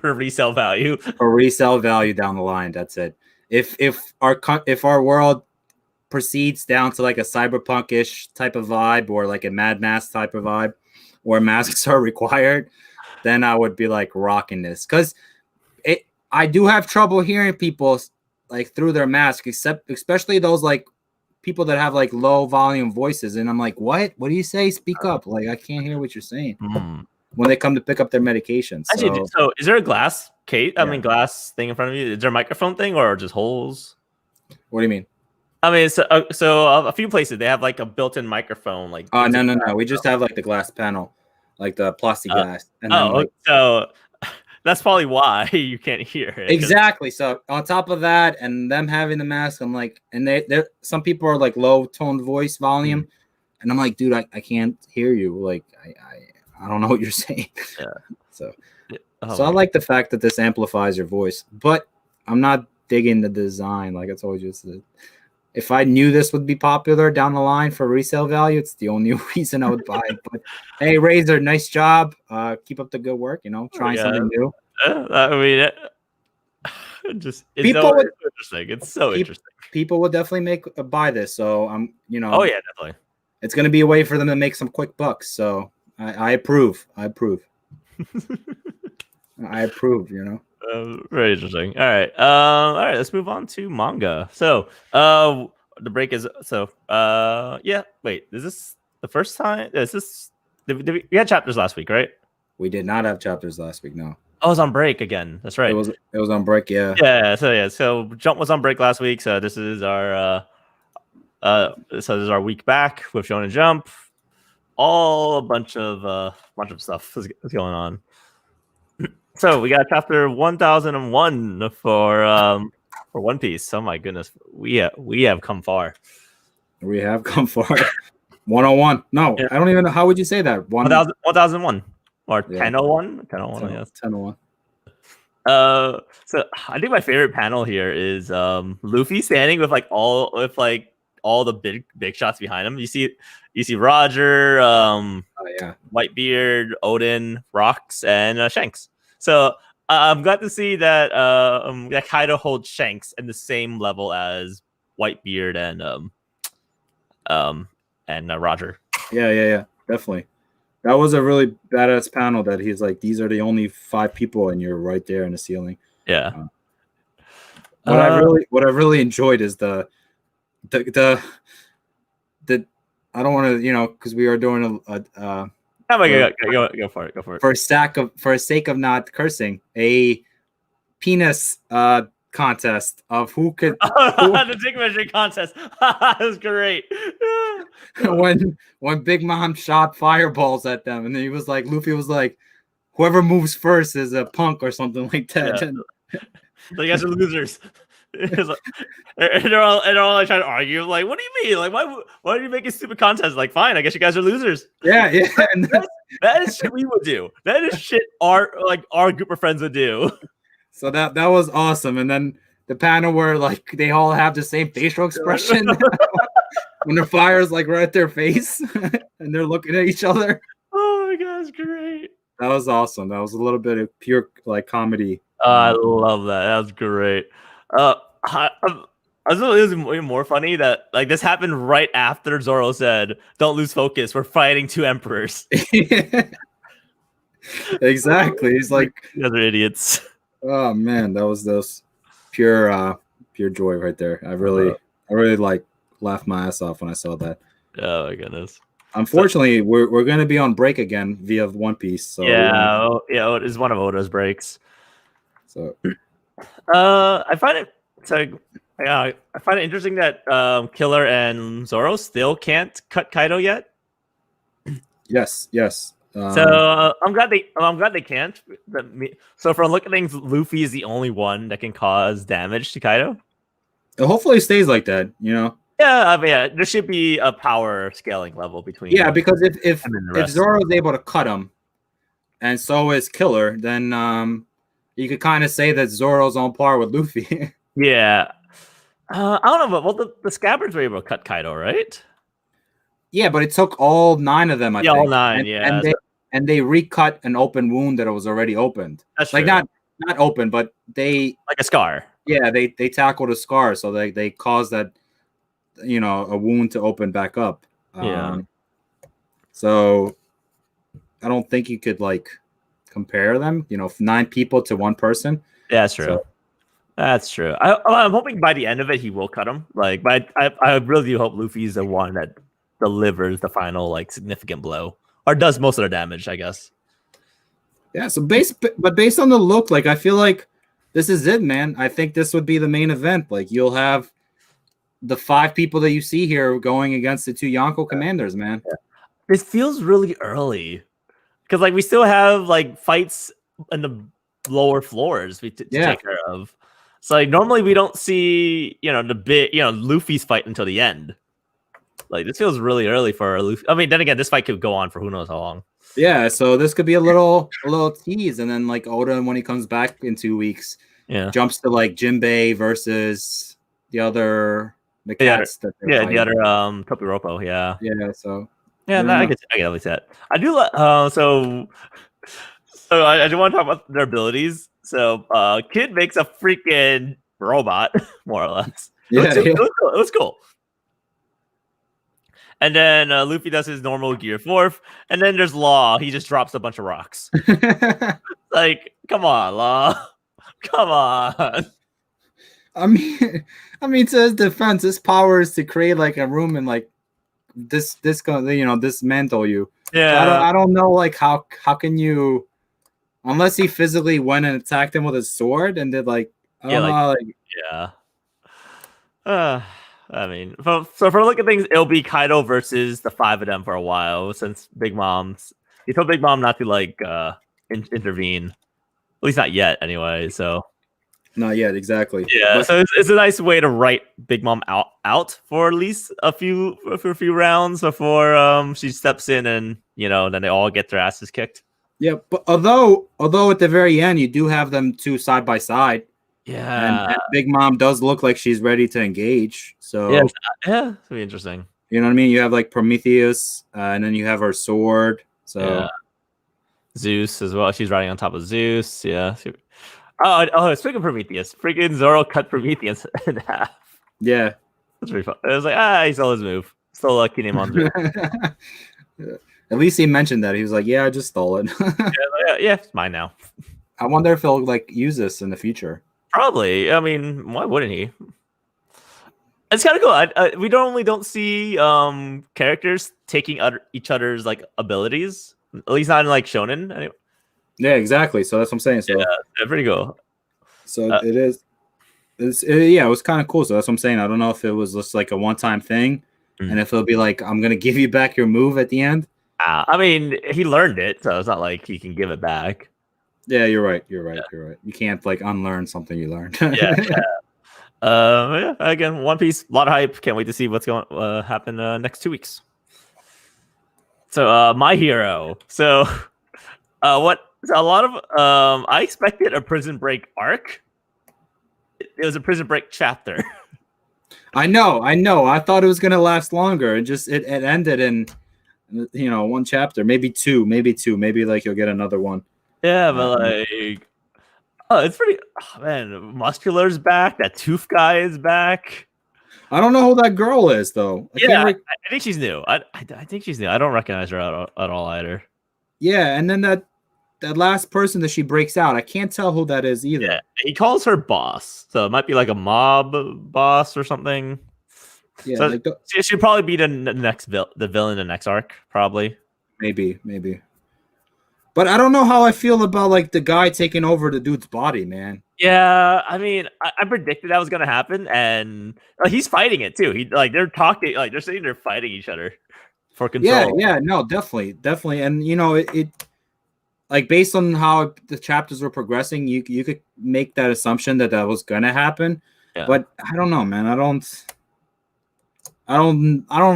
for resale value. For resale value down the line. That's it. If our world proceeds down to like a cyberpunk-ish type of vibe, or like a Mad Max type of vibe, where masks are required, then I would be like rocking this, because I do have trouble hearing people like through their mask, especially those like people that have like low volume voices, and I'm like, what do you say? Speak up. Like, I can't hear what you're saying when they come to pick up their medications. Actually, so is there a glass case? I mean, glass thing in front of you? Is there a microphone thing or just holes? What do you mean? I mean, so a few places they have like a built-in microphone. Like, no. We just have like the glass panel, like the plastic glass. And then, like, so that's probably why you can't hear it. Exactly. So on top of that, and them having the mask, I'm like, and they're some people are like low tone voice volume, and I'm like, dude, I can't hear you. Like, I don't know what you're saying. Yeah. So I like the fact that this amplifies your voice, but I'm not digging the design. Like, it's always just if I knew this would be popular down the line for resale value, it's the only reason I would buy it. But hey, Razer, nice job. Keep up the good work. Trying something new. I mean, it's interesting. It's so interesting. People will definitely buy this. So I'm, Oh yeah, definitely. It's going to be a way for them to make some quick bucks. So I approve. I approve. Very interesting. All right. Let's move on to manga. So, the break is yeah. Wait, is this the first time? We had chapters last week, right? We did not have chapters last week. No. I was on break again. That's right. It was on break. Yeah. Yeah. So Jump was on break last week. So this is our this is our week back with Shonen Jump. A bunch of stuff is going on. So we got chapter 1001 for One Piece. Oh my goodness, we have come far. We have come far. 101. No, yeah. I don't even know. How would you say that? 1001 or 1001? 1001, yes. 1001. So I think my favorite panel here is Luffy standing with all the big shots behind him. You see Roger, Whitebeard, Odin, Rocks, and Shanks. So I'm glad to see that Kaido holds Shanks in the same level as Whitebeard and Roger. Yeah, definitely. That was a really badass panel. That he's like, these are the only 5 people, and you're right there in the ceiling. Yeah. What I really enjoyed is the I don't want to, because we are doing go for it. For a sake of not cursing, a penis contest of who could the dick measuring contest. That was great. when Big Mom shot fireballs at them, and then Luffy was like, whoever moves first is a punk or something like that. Yeah. You guys are losers. And they're all like trying to argue. Like, what do you mean? Like, why do you make a stupid contest? Like, fine, I guess you guys are losers. Yeah. That is shit we would do. That is shit our group of friends would do. So that was awesome. And then the panel where they all have the same facial expression when the fire's right at their face and they're looking at each other. Oh my gosh, great. That was awesome. That was a little bit of pure comedy. I love that. That was great. I was even more funny that this happened right after Zoro said, "Don't lose focus. We're fighting 2 emperors." Exactly. He's like, "You guys are idiots." Oh man, that was pure joy right there. I really laughed my ass off when I saw that. Oh my goodness. Unfortunately, we're going to be on break again via One Piece. So it is one of Oda's breaks. So I find it interesting that Killer and Zoro still can't cut Kaido yet. Yes. So I'm glad they can't. So from looking at things, Luffy is the only one that can cause damage to Kaido. Hopefully, it stays like that. Yeah, there should be a power scaling level between. Yeah, because if Zoro is able to cut him, and so is Killer, then you could kind of say that Zoro's on par with Luffy. Yeah, I don't know, but the Scabbards were able to cut Kaido, right? Yeah, but it took all 9 of them. I think. All 9. and they recut an open wound that was already opened. That's like true. not open, but they Like a scar. yeah they tackled a scar, so they caused that a wound to open back up. Yeah. So I don't think you could like compare them. 9 people to 1 person. Yeah, that's true. So, That's true. I'm hoping by the end of it he will cut him. Like, but I really do hope Luffy's the one that delivers the final like significant blow or does most of the damage, I guess. yeah. So based on the look, like I feel like this is it, man. I think this would be the main event. Like you'll have the 5 people that you see here going against the 2 Yonko commanders, man. This feels really early because like we still have like fights in the lower floors to take care of. So like normally we don't see the big Luffy's fight until the end. Like this feels really early for Luffy. I mean, then again, this fight could go on for who knows how long. Yeah, so this could be a little tease, and then like Oda, when he comes back in 2 weeks, jumps to like Jinbei versus the cats that they're fighting. The other Topiropo, yeah. So I get at least that. I do so I do want to talk about their abilities. So Kid makes a freaking robot, more or less. It was cool. And then Luffy does his normal Gear 4th, and then there's Law. He just drops a bunch of rocks. Like, come on, Law. Come on. I mean, to his defense, his power is to create like a room and like dismantle you. Yeah. So I don't know, like how can you, unless he physically went and attacked him with his sword and did like I don't know. I mean, so for a look at things, it'll be Kaido versus the 5 of them for a while since he told Big Mom not to like intervene, at least not yet anyway. So not yet, exactly. Yeah, so it's a nice way to write Big Mom out for at least a few rounds before she steps in and then they all get their asses kicked. Yeah, but although at the very end you do have them 2 side by side. Yeah, and Big Mom does look like she's ready to engage. So yeah, it'll be interesting. You know what I mean? You have like Prometheus, and then you have her sword. So Zeus as well. She's riding on top of Zeus. Yeah. Oh! Speaking of Prometheus, freaking Zoro cut Prometheus in half. Yeah, that's pretty fun. It was like he stole his move. Stole lucky name on Zeus. At least he mentioned that. He was like, "Yeah, I just stole it." yeah, it's mine now. I wonder if he'll like use this in the future. Probably. I mean, why wouldn't he? It's kind of cool. We don't see characters taking each other's like abilities. At least not in like shonen. Anyway. Yeah, exactly. So that's what I'm saying. So pretty cool. So it is. It was kind of cool. So that's what I'm saying. I don't know if it was just like a one-time thing, and if it'll be like, I'm gonna give you back your move at the end. I mean, he learned it, so it's not like he can give it back. Yeah, you're right. You're right. You can't like unlearn something you learned. Again, One Piece, a lot of hype. Can't wait to see what's going to happen next 2 weeks. So, My Hero. So, I expected a Prison Break arc. It was a Prison Break chapter. I know. I thought it was gonna last longer. It ended in 1 chapter, maybe 2, maybe like you'll get another one. Yeah, but like, it's pretty. Oh, man, Muscular's back. That Tooth guy is back. I don't know who that girl is though. I think she's new. I think she's new. I don't recognize her at all either. Yeah, and then that last person that she breaks out, I can't tell who that is either. Yeah, he calls her boss, so it might be like a mob boss or something. Yeah, so she should probably be the villain in the next arc, probably. Maybe. But I don't know how I feel about like the guy taking over the dude's body, man. Yeah, I mean, I predicted that was gonna happen, and he's fighting it too. They're talking, they're sitting there fighting each other for control. Yeah, no, definitely, and it like based on how the chapters were progressing, you could make that assumption that was gonna happen. Yeah. But I don't know, man. I don't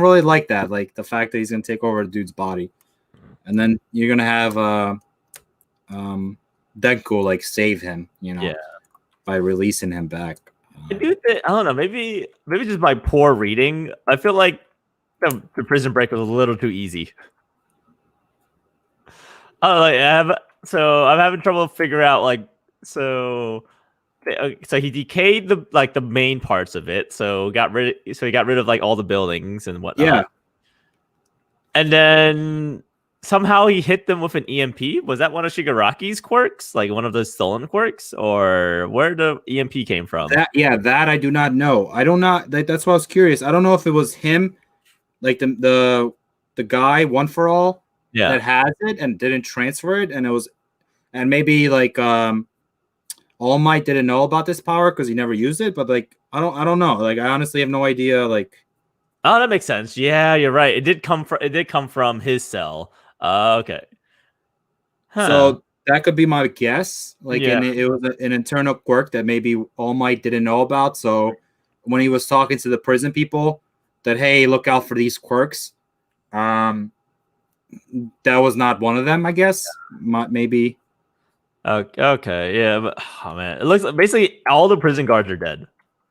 really like that. Like the fact that he's gonna take over the dude's body. And then you're gonna have Deku like save him, by releasing him back. I don't know. Maybe just by poor reading, I feel like the Prison Break was a little too easy. Oh, like I'm having trouble figuring out like so. So he decayed the main parts of it. So he got rid of like all the buildings and Yeah. whatnot. And then somehow he hit them with an EMP. Was that one of Shigaraki's quirks, like one of the stolen quirks, or where the EMP came from? That I do not know. I don't not that's why I was curious. I don't know if it was him, like the guy One for All Yeah. that has it and didn't transfer it, and maybe like All Might didn't know about this power because he never used it. But like I don't know. Like I honestly have no idea. Like Oh, that makes sense. Yeah, you're right. It did come from his cell. Okay. Huh. so that could be my guess. Like Yeah. it was an internal quirk that maybe All Might didn't know about. So when he was talking to the prison people, that hey, look out for these quirks. That was not one of them, I guess. Maybe. Okay. Yeah. But, oh man, it looks like basically all the prison guards are dead.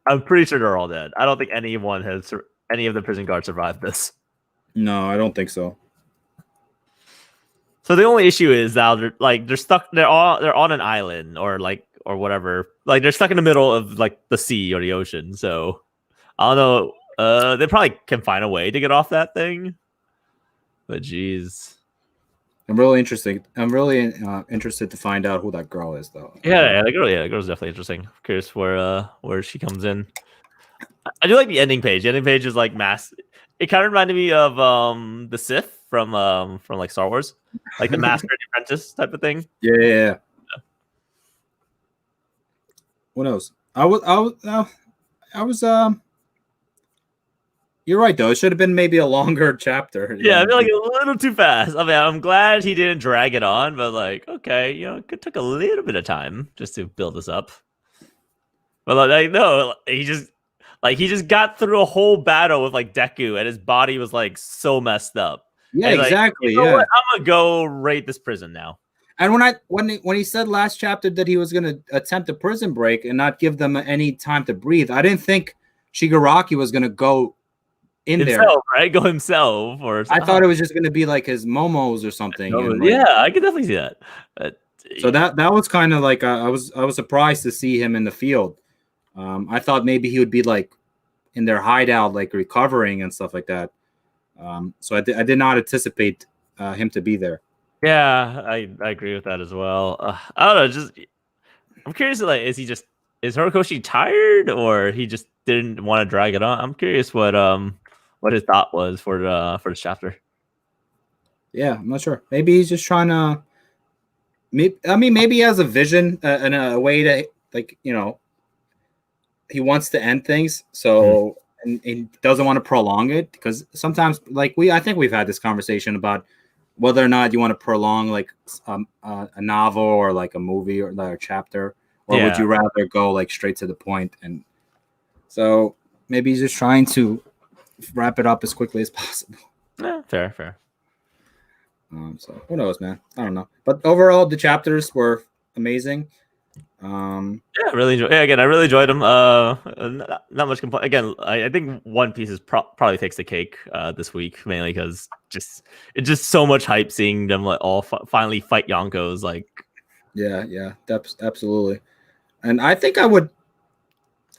I'm pretty sure they're all dead. I don't think any of the prison guards survived this. No, I don't think so. So the only issue is now they're stuck. They're on an island or whatever. Like they're stuck in the middle of like the sea or the ocean. So I don't know. They probably can find a way to get off that thing. But geez. I'm really interested. I'm really interested to find out who that girl is, though. Yeah, the girl's definitely interesting. I'm curious where she comes in. I do like the ending page. The ending page is like mass. It kind of reminded me of the Sith from like Star Wars, like the Master and Apprentice type of thing. Yeah. What else? I was You're right though. It should have been maybe a longer chapter. Yeah, I feel like a little too fast. I mean, I'm glad he didn't drag it on, but like, okay, it took a little bit of time just to build this up. But like, no, he just got through a whole battle with like Deku, and his body was like so messed up. Yeah, and, exactly. What? Yeah, I'm gonna go raid this prison now. And when he said last chapter that he was going to attempt a prison break and not give them any time to breathe, I didn't think Shigaraki was going to go in himself, there, right? Go himself, or I thought it was just going to be like his momos or something. Yeah, I could definitely see that. So that was kind of like I was surprised to see him in the field. I thought maybe he would be like in their hideout, like recovering and stuff like that. So I did not anticipate him to be there. Yeah, I agree with that as well. I don't know. Just I'm curious. Like, is Horikoshi tired, or he just didn't want to drag it on? I'm curious what his thought was for the chapter. Yeah, I'm not sure. Maybe he's just trying to. Maybe he has a vision and a way to he wants to end things. So and he doesn't want to prolong it because sometimes, I think we've had this conversation about whether or not you want to prolong like a novel or like a movie or like a chapter, or would you rather go like straight to the point? And so maybe he's just trying to wrap it up as quickly as possible. Yeah, fair. So who knows, man? I don't know. But overall, the chapters were amazing. Yeah, really enjoy. Yeah, again, I really enjoyed them. Not much complaint. Again, I think One Piece is probably takes the cake this week, mainly because it's just so much hype seeing them like all finally fight Yonkos. Like, yeah, absolutely. And I think I would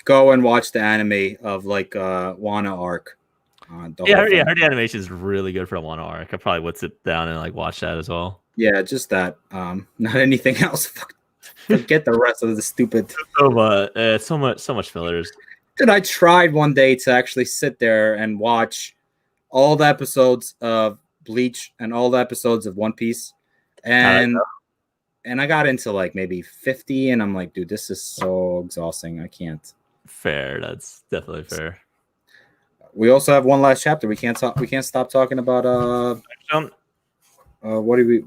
go and watch the anime of like Wano arc. I heard the animation is really good for the Wano arc. I probably would sit down and like watch that as well. Yeah, just that. Not anything else. Forget the rest of the stupid. So much fillers. Dude, I tried one day to actually sit there and watch all the episodes of Bleach and all the episodes of One Piece, and I got into like maybe 50, and I'm like, dude, this is so exhausting. I can't. Fair, that's definitely fair. We also have one last chapter. We can't stop talking about what do we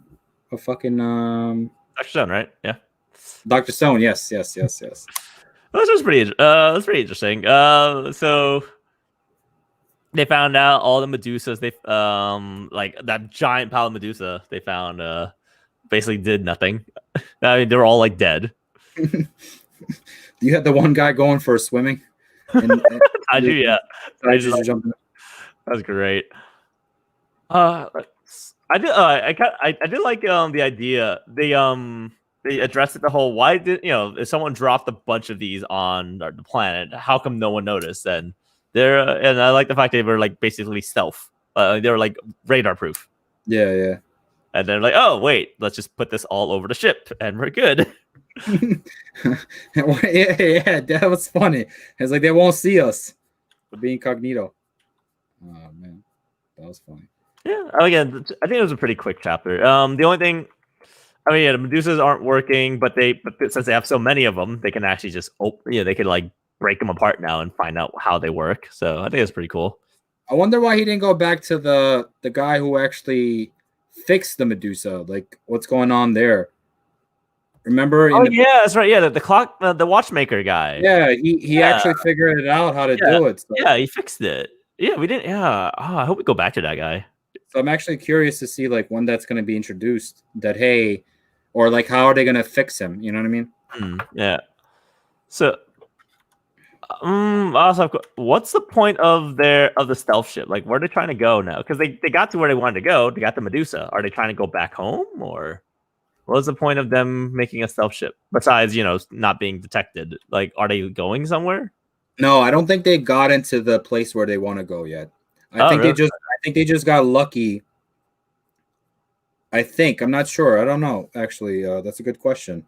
fucking Dr. Stone, right? Yeah. Dr. Stone, yes. This was pretty interesting. So they found out all the Medusas. They like that giant pile of Medusa they found basically did nothing. I mean, they were all like dead. You had the one guy going for swimming. I do, yeah. I just jumped in. That was great. I I did. I did like the idea. They addressed it the whole. Why did if someone dropped a bunch of these on the planet, how come no one noticed? And and I like the fact they were like basically stealth. They were like radar proof. Yeah, yeah. And they're like, oh wait, let's just put this all over the ship, and we're good. Yeah, that was funny. It's like they won't see us. We'll be incognito. Oh man, that was funny. Yeah, again, I think it was a pretty quick chapter. The only thing, I mean, yeah, the Medusas aren't working, but since they have so many of them, they can actually just they could like break them apart now and find out how they work. So I think it's pretty cool. I wonder why he didn't go back to the guy who actually fixed the Medusa. Like, what's going on there? Remember? Yeah, that's right. Yeah, the clock, the watchmaker guy. Yeah, he actually figured it out how to do it. So. Yeah, he fixed it. Yeah, we didn't. Yeah, I hope we go back to that guy. So I'm actually curious to see like when that's going to be introduced. That hey, or like how are they going to fix him? You know what I mean? Yeah. So, also, what's the point of the stealth ship? Like, where are they trying to go now? Because they got to where they wanted to go. They got the Medusa. Are they trying to go back home, or what was the point of them making a stealth ship besides not being detected? Like, are they going somewhere? No, I don't think they got into the place where they want to go yet. I think they just got lucky. I think. I'm not sure. I don't know. Actually, that's a good question.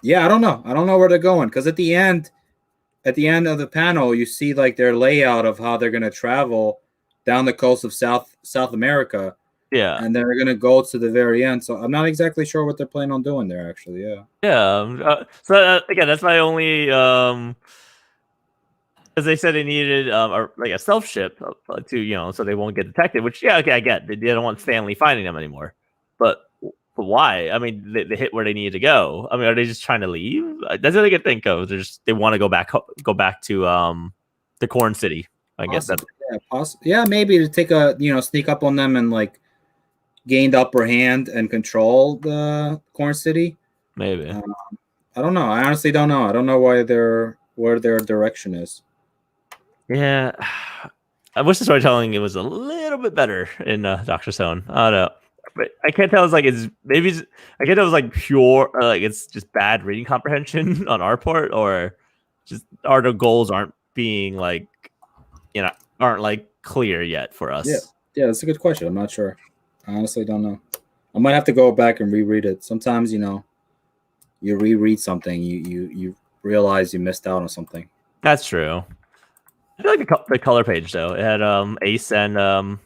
Yeah, I don't know. I don't know where they're going because at the end of the panel, you see like their layout of how they're going to travel down the coast of South America. Yeah, and they're going to go to the very end. So I'm not exactly sure what they're planning on doing there. Actually, yeah. Yeah. So again, that's my only. As they said, they needed like a stealth ship to so they won't get detected. Which okay, I get. They don't want Stanley finding them anymore, but why? I mean, they hit where they needed to go. I mean, are they just trying to leave? That's what I could think of. They want to go back to the Corn City. I guess that. Yeah, maybe to take a sneak up on them and like gain the upper hand and control the Corn City. Maybe. I don't know. I honestly don't know. I don't know where their direction is. Yeah, I wish the storytelling was a little bit better in Dr. Stone. I don't know, but I can't tell. I can't tell. It was like pure, like it's just bad reading comprehension on our part, or just the goals aren't being like, aren't like clear yet for us. Yeah, that's a good question. I'm not sure. I honestly don't know. I might have to go back and reread it. Sometimes you reread something, you realize you missed out on something. That's true. I feel like the color page though. It had Ace and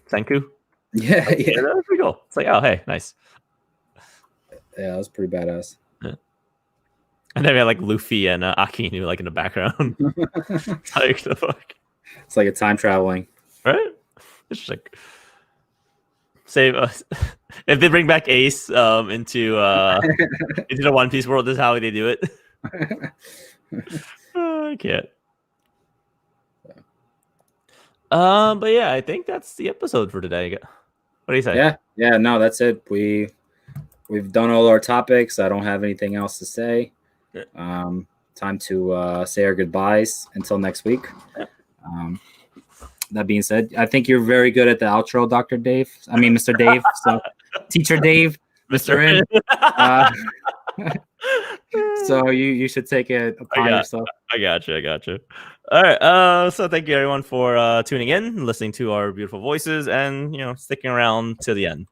Senku. Yeah, yeah. That was pretty cool. It's like, oh hey, nice. Yeah, that was pretty badass. Yeah. And then we had like Luffy and Akinu like in the background. Like the fuck. It's like a time traveling. Right? It's just like save us. If they bring back Ace into the One Piece world, this is how they do it. I can't. But yeah, I think that's the episode for today. What do you say? Yeah, no, that's it. We've done all our topics. I don't have anything else to say. Time to say our goodbyes until next week. That being said, I think you're very good at the outro, Dr. Dave. I mean, Mr. Dave. So, Teacher Dave, Mr. N. So you should take it upon yourself. I got you. All right. So thank you everyone for tuning in, listening to our beautiful voices, and sticking around to the end.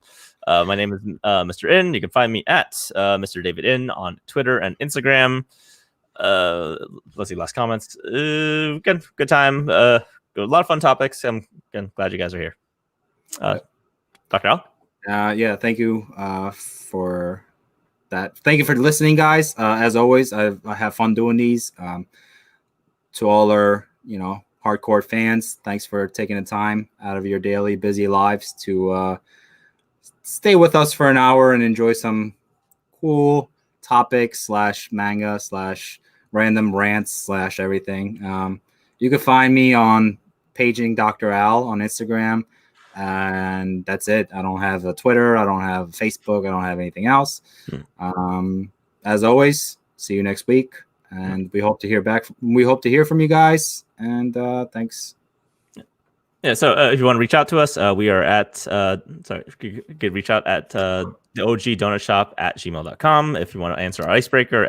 My name is Mr. N. You can find me at Mr. David N on Twitter and Instagram. Let's see, last comments. Good time. A lot of fun topics. I'm glad you guys are here. Dr. Al? Yeah, thank you for that. Thank you for listening, guys. As always, I have fun doing these. To all our, hardcore fans, thanks for taking the time out of your daily busy lives to stay with us for an hour and enjoy some cool topics / manga / random rants / everything. You can find me on paging Dr. Al on Instagram, and that's it. I don't have a Twitter. I don't have Facebook. I don't have anything else. As always, see you next week. And we hope to hear from you guys. And thanks. Yeah, so if you want to reach out to us, we are at you could reach out at the OG Donut Shop at gmail.com if you want to answer our icebreaker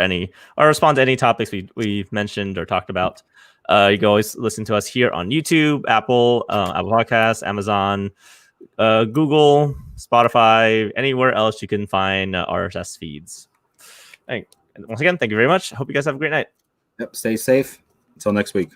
or respond to any topics we've mentioned or talked about. You can always listen to us here on YouTube, Apple Podcasts, Amazon, Google, Spotify, anywhere else you can find RSS feeds. And once again, thank you very much. I hope you guys have a great night. Yep. Stay safe. Until next week.